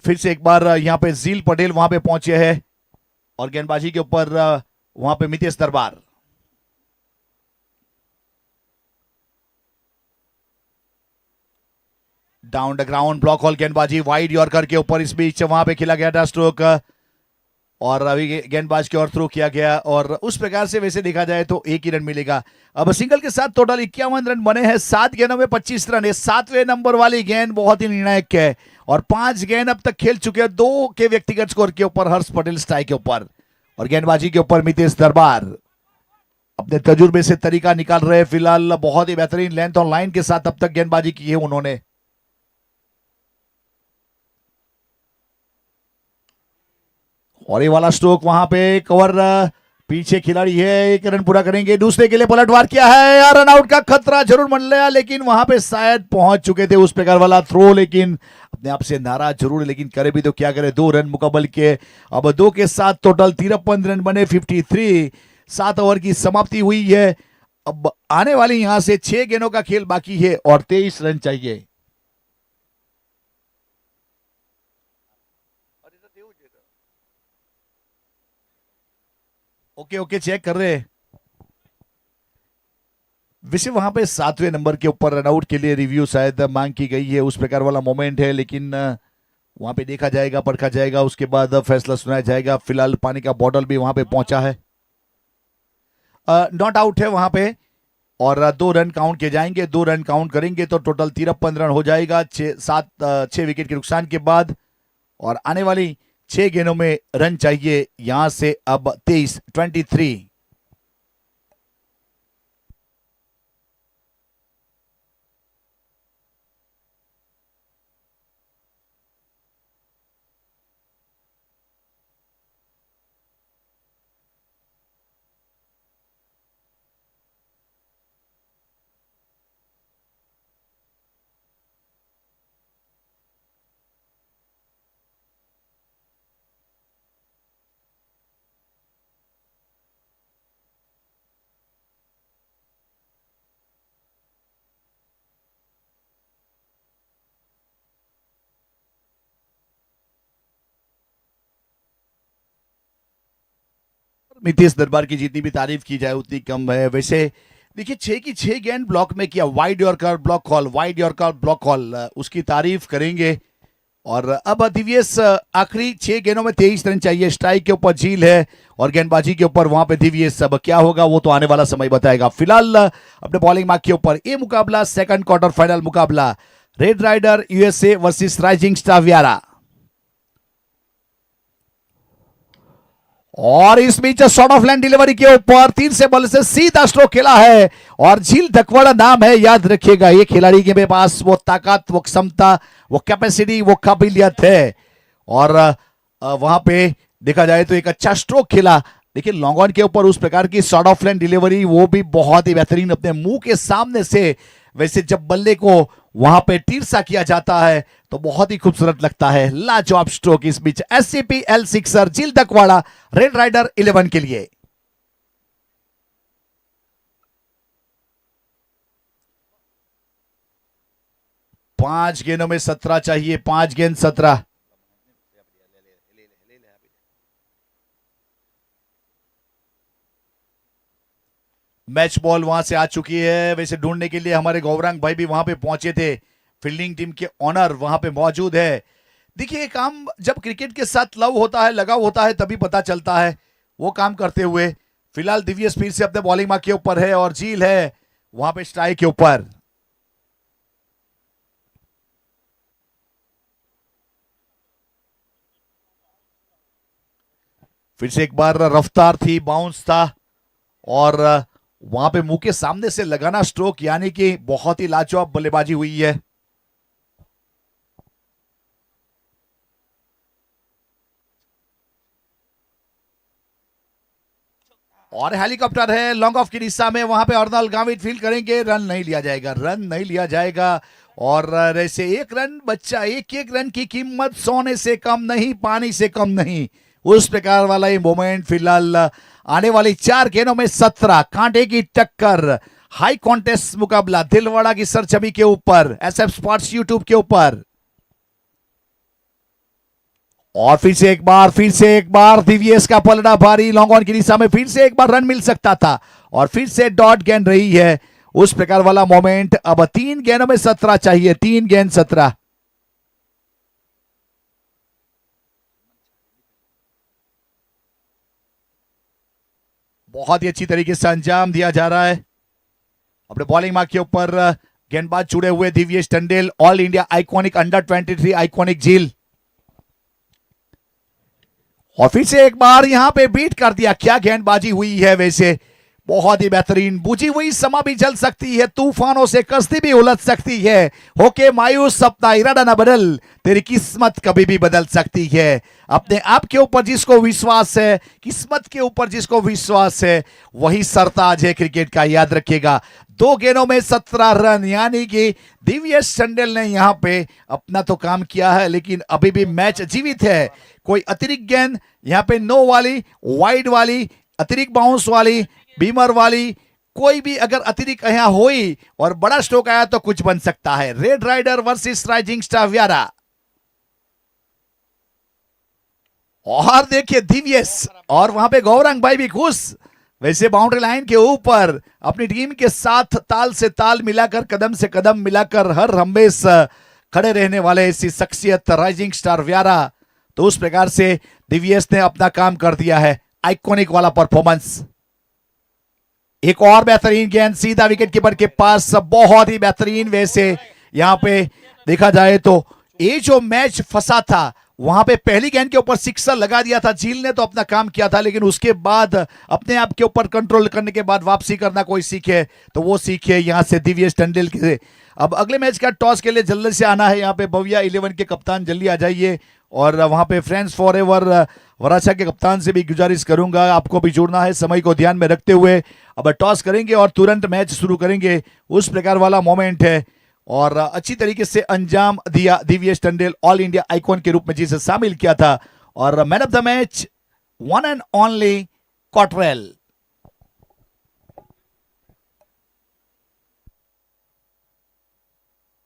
फिर से एक बार यहां पे जील पटेल वहां पे पहुंचे हैं और गेंदबाजी के ऊपर वहां पे मितेश दरबार। Down the ground block hall गेंदबाजी वाइड यॉर्कर के ऊपर, इस बीच वहां पे खेला गया था स्ट्रोक और अभी गेंदबाज की ओर थ्रो किया गया और उस प्रकार से वैसे देखा जाए तो एक ही रन मिलेगा। अब सिंगल के साथ टोटल 51 रन बने हैं। 7 गेंदों में 25 रन है। 7वें नंबर वाली गेंद बहुत ही निर्णायक है और 5 गेंद अब तक खेल चुके हैं। 2 के व्यक्तिगत स्कोर के ऊपर हर्ष पटेल स्ट्राइक के ऊपर और गेंदबाजी के ऊपर मितेश दरबार अपने तजुर्बे से तरीका निकाल रहे हैं। फिलहाल बहुत ही बेहतरीन लेंथ और लाइन के साथ अब तक गेंदबाजी की है उन्होंने। और ये वाला स्ट्रोक वहां पे कवर, पीछे खिलाड़ी है, 1 रन पूरा करेंगे। दूसरे के लिए पलटवार किया है, रन आउट का खतरा जरूर बन लिया, लेकिन वहां पे शायद पहुंच चुके थे उस प्रकार वाला थ्रो, लेकिन अपने आप से नाराज जरूर, लेकिन करे भी तो क्या करे। 2 रन मुकाबल के, अब 2 के साथ टोटल 53 रन बने। 53, 7 ओवर की समाप्ति हुई है। अब आने वाली यहां से 6 गेंदों का खेल बाकी है और 23 रन चाहिए। ओके ओके, चेक कर रहे हैं। वैसे वहां पे 7वें नंबर के ऊपर रनआउट के लिए रिव्यू शायद मांग की गई है, उस प्रकार वाला मोमेंट है, लेकिन वहां पे देखा जाएगा, परखा जाएगा, उसके बाद फैसला सुनाया जाएगा। फिलहाल पानी का बॉटल भी वहां पे पहुंचा है। नॉट आउट है वहां पे और 2 रन काउंट किए जाएंगे। 2 रन काउंट करेंगे तो टोटल 53 रन हो जाएगा 6 विकेट के नुकसान के बाद। और आने वाली 6 गेंदों में रन चाहिए यहां से अब 23। मितेश दरबार की जितनी भी तारीफ की जाए उतनी कम है। वैसे देखिए 6 की 6 गेंद ब्लॉक में किया, wide yorker block hall, wide yorker block hall, उसकी तारीफ करेंगे। और अब दिव्येश आखिरी 6 गेंदों में 23 रन चाहिए। स्ट्राइक के ऊपर झील है और गेंदबाजी के ऊपर वहां पे दिव्येश। अब क्या होगा वो तो आने वाला समय बताएगा। फिलहाल अपने बॉलिंग मार्क के ऊपर ये मुकाबला सेकंड क्वार्टर फाइनल मुकाबला, red rider USA versus rising star Vyara. और इस बीच शॉर्ट ऑफ लाइन डिलीवरी के ऊपर 3 से बॉल से सीधा स्ट्रोक खेला है और झील धकवाड़ा नाम है, याद रखिएगा। ये खिलाड़ी के पास वो ताकत, वो क्षमता, वो कैपेसिटी, वो काबिलियत है। और वहां पे देखा जाए तो एक अच्छा स्ट्रोक खेला, देखिए लॉन्ग ऑन के ऊपर उस प्रकार की शॉर्ट ऑफ लाइन डिलीवरी, वो भी बहुत ही बेहतरीन, अपने मुंह के सामने से। वैसे जब बल्ले को वहां पे तिरछा किया जाता है तो बहुत ही खूबसूरत लगता है। लाजवाब स्ट्रोक इस बीच SCPL सिक्सर झील तकवाड़ा रेड राइडर 11 के लिए। पांच गेंदों में 17 चाहिए, 5 गेंद 17। मैच बॉल वहां से आ चुकी है। वैसे ढूंढने के लिए हमारे गौरांग भाई भी वहां पे पहुंचे थे। फील्डिंग टीम के ऑनर वहां पे मौजूद है। देखिए काम जब क्रिकेट के साथ लव होता है, लगाव होता है, तभी पता चलता है। वो काम करते हुए फिलहाल दिव्यस फिर से अपने बॉलिंग मार्क के ऊपर है और झील है वहां पे स्ट्राइक के ऊपर। फिर से एक बार रफ्तार थी, बाउंस था और वहां पे मुंह के सामने से लगाना स्ट्रोक, यानी कि बहुत ही लाजवाब बल्लेबाजी हुई है। और हेलीकॉप्टर है लॉन्ग ऑफ की दिशा में, वहां पे अर्नल गावित फील्ड करेंगे, रन नहीं लिया जाएगा, रन नहीं लिया जाएगा। और ऐसे एक रन बच्चा, एक एक रन की कीमत सोने से कम नहीं, पानी से कम नहीं, उस प्रकार वाला ये मोमेंट। फिलहाल आने वाली 4 गेंदों में 17, कांटे की टक्कर, हाई कॉन्टेस्ट मुकाबला दिलवाड़ा की सरजमी के ऊपर, SF स्पोर्ट्स यूट्यूब के ऊपर। और फिर से एक बार दिव्यस का पलड़ा भारी, लॉन्ग ऑन की दिशा में फिर से एक बार रन मिल सकता था और फिर से डॉट गेंद रही है, उस प्रकार वाला मोमेंट। अब 3 गेंदों में 17 चाहिए, 3 गेंद 17। बहुत ही अच्छी तरीके से अंजाम दिया जा रहा है। अपने बॉलिंग मार्क के ऊपर गेंदबाज जुड़े हुए Divyesh Tandel, all India iconic अंडर-23 आइकॉनिक झील। और फिर से एक बार यहां पे बीट कर दिया, क्या गेंदबाजी हुई है। वैसे बहुत ही बेहतरीन, बुझी हुई समा भी जल सकती है, तूफानों से कश्ती भी उलझ सकती है, होके मायूस अपना इरादा न बदल, तेरी किस्मत कभी भी बदल सकती है। अपने आप के ऊपर जिसको विश्वास है, किस्मत के ऊपर जिसको विश्वास है, वही सरताज है क्रिकेट का, याद रखिएगा। 2 गेंदों में 17 रन, यानी कि दिव्येश टंडेल ने यहां पे अपना तो काम किया है, लेकिन अभी भी मैच जीवित है। कोई अतिरिक्त गेंद यहां पे नो वाली, वाइड वाली, अतिरिक्त बाउंस वाली, बीमर वाली, कोई भी अगर अतिरिक्त यहां हुई और बड़ा स्ट्रोक आया तो कुछ बन सकता है। Red rider versus rising star Vyara. और देखिए दिव्येश और वहां पे गौरांग भाई भी खुश। वैसे बाउंड्री लाइन के ऊपर अपनी टीम के साथ ताल से ताल मिलाकर, कदम से कदम मिलाकर हर हमेश खड़े रहने वाले ऐसी शख्सियत राइजिंग स्टार व्यारा। तो उस प्रकार से दिव्येश ने अपना काम कर दिया है, आइकॉनिक वाला परफॉर्मेंस। एक और बेहतरीन गेंद सीधा विकेट कीपर के पास, बहुत ही बेहतरीन। वैसे यहां पे देखा जाए तो ये जो मैच फंसा था, वहां पे पहली गेंद के ऊपर सिक्सर लगा दिया था, झील ने तो अपना काम किया था, लेकिन उसके बाद अपने आप के ऊपर कंट्रोल करने के बाद वापसी करना कोई सीखे तो वो सीखे यहां से दिव्येश टंडेल के। अब अगले मैच का टॉस के लिए जल्दी से आना है। यहाँ पे भव्या 11 के कप्तान जल्दी आ जाइए, और वहां पे फ्रेंड्स फॉर एवर वराछा के कप्तान से भी गुजारिश करूंगा, आपको भी जुड़ना है समय को ध्यान में रखते हुए। अब टॉस करेंगे और तुरंत मैच शुरू करेंगे, उस प्रकार वाला मोमेंट है। और अच्छी तरीके से अंजाम दिया Divyesh Tandel, all India icon के रूप में जिसे शामिल किया था। और man of the match one and only Cottrell.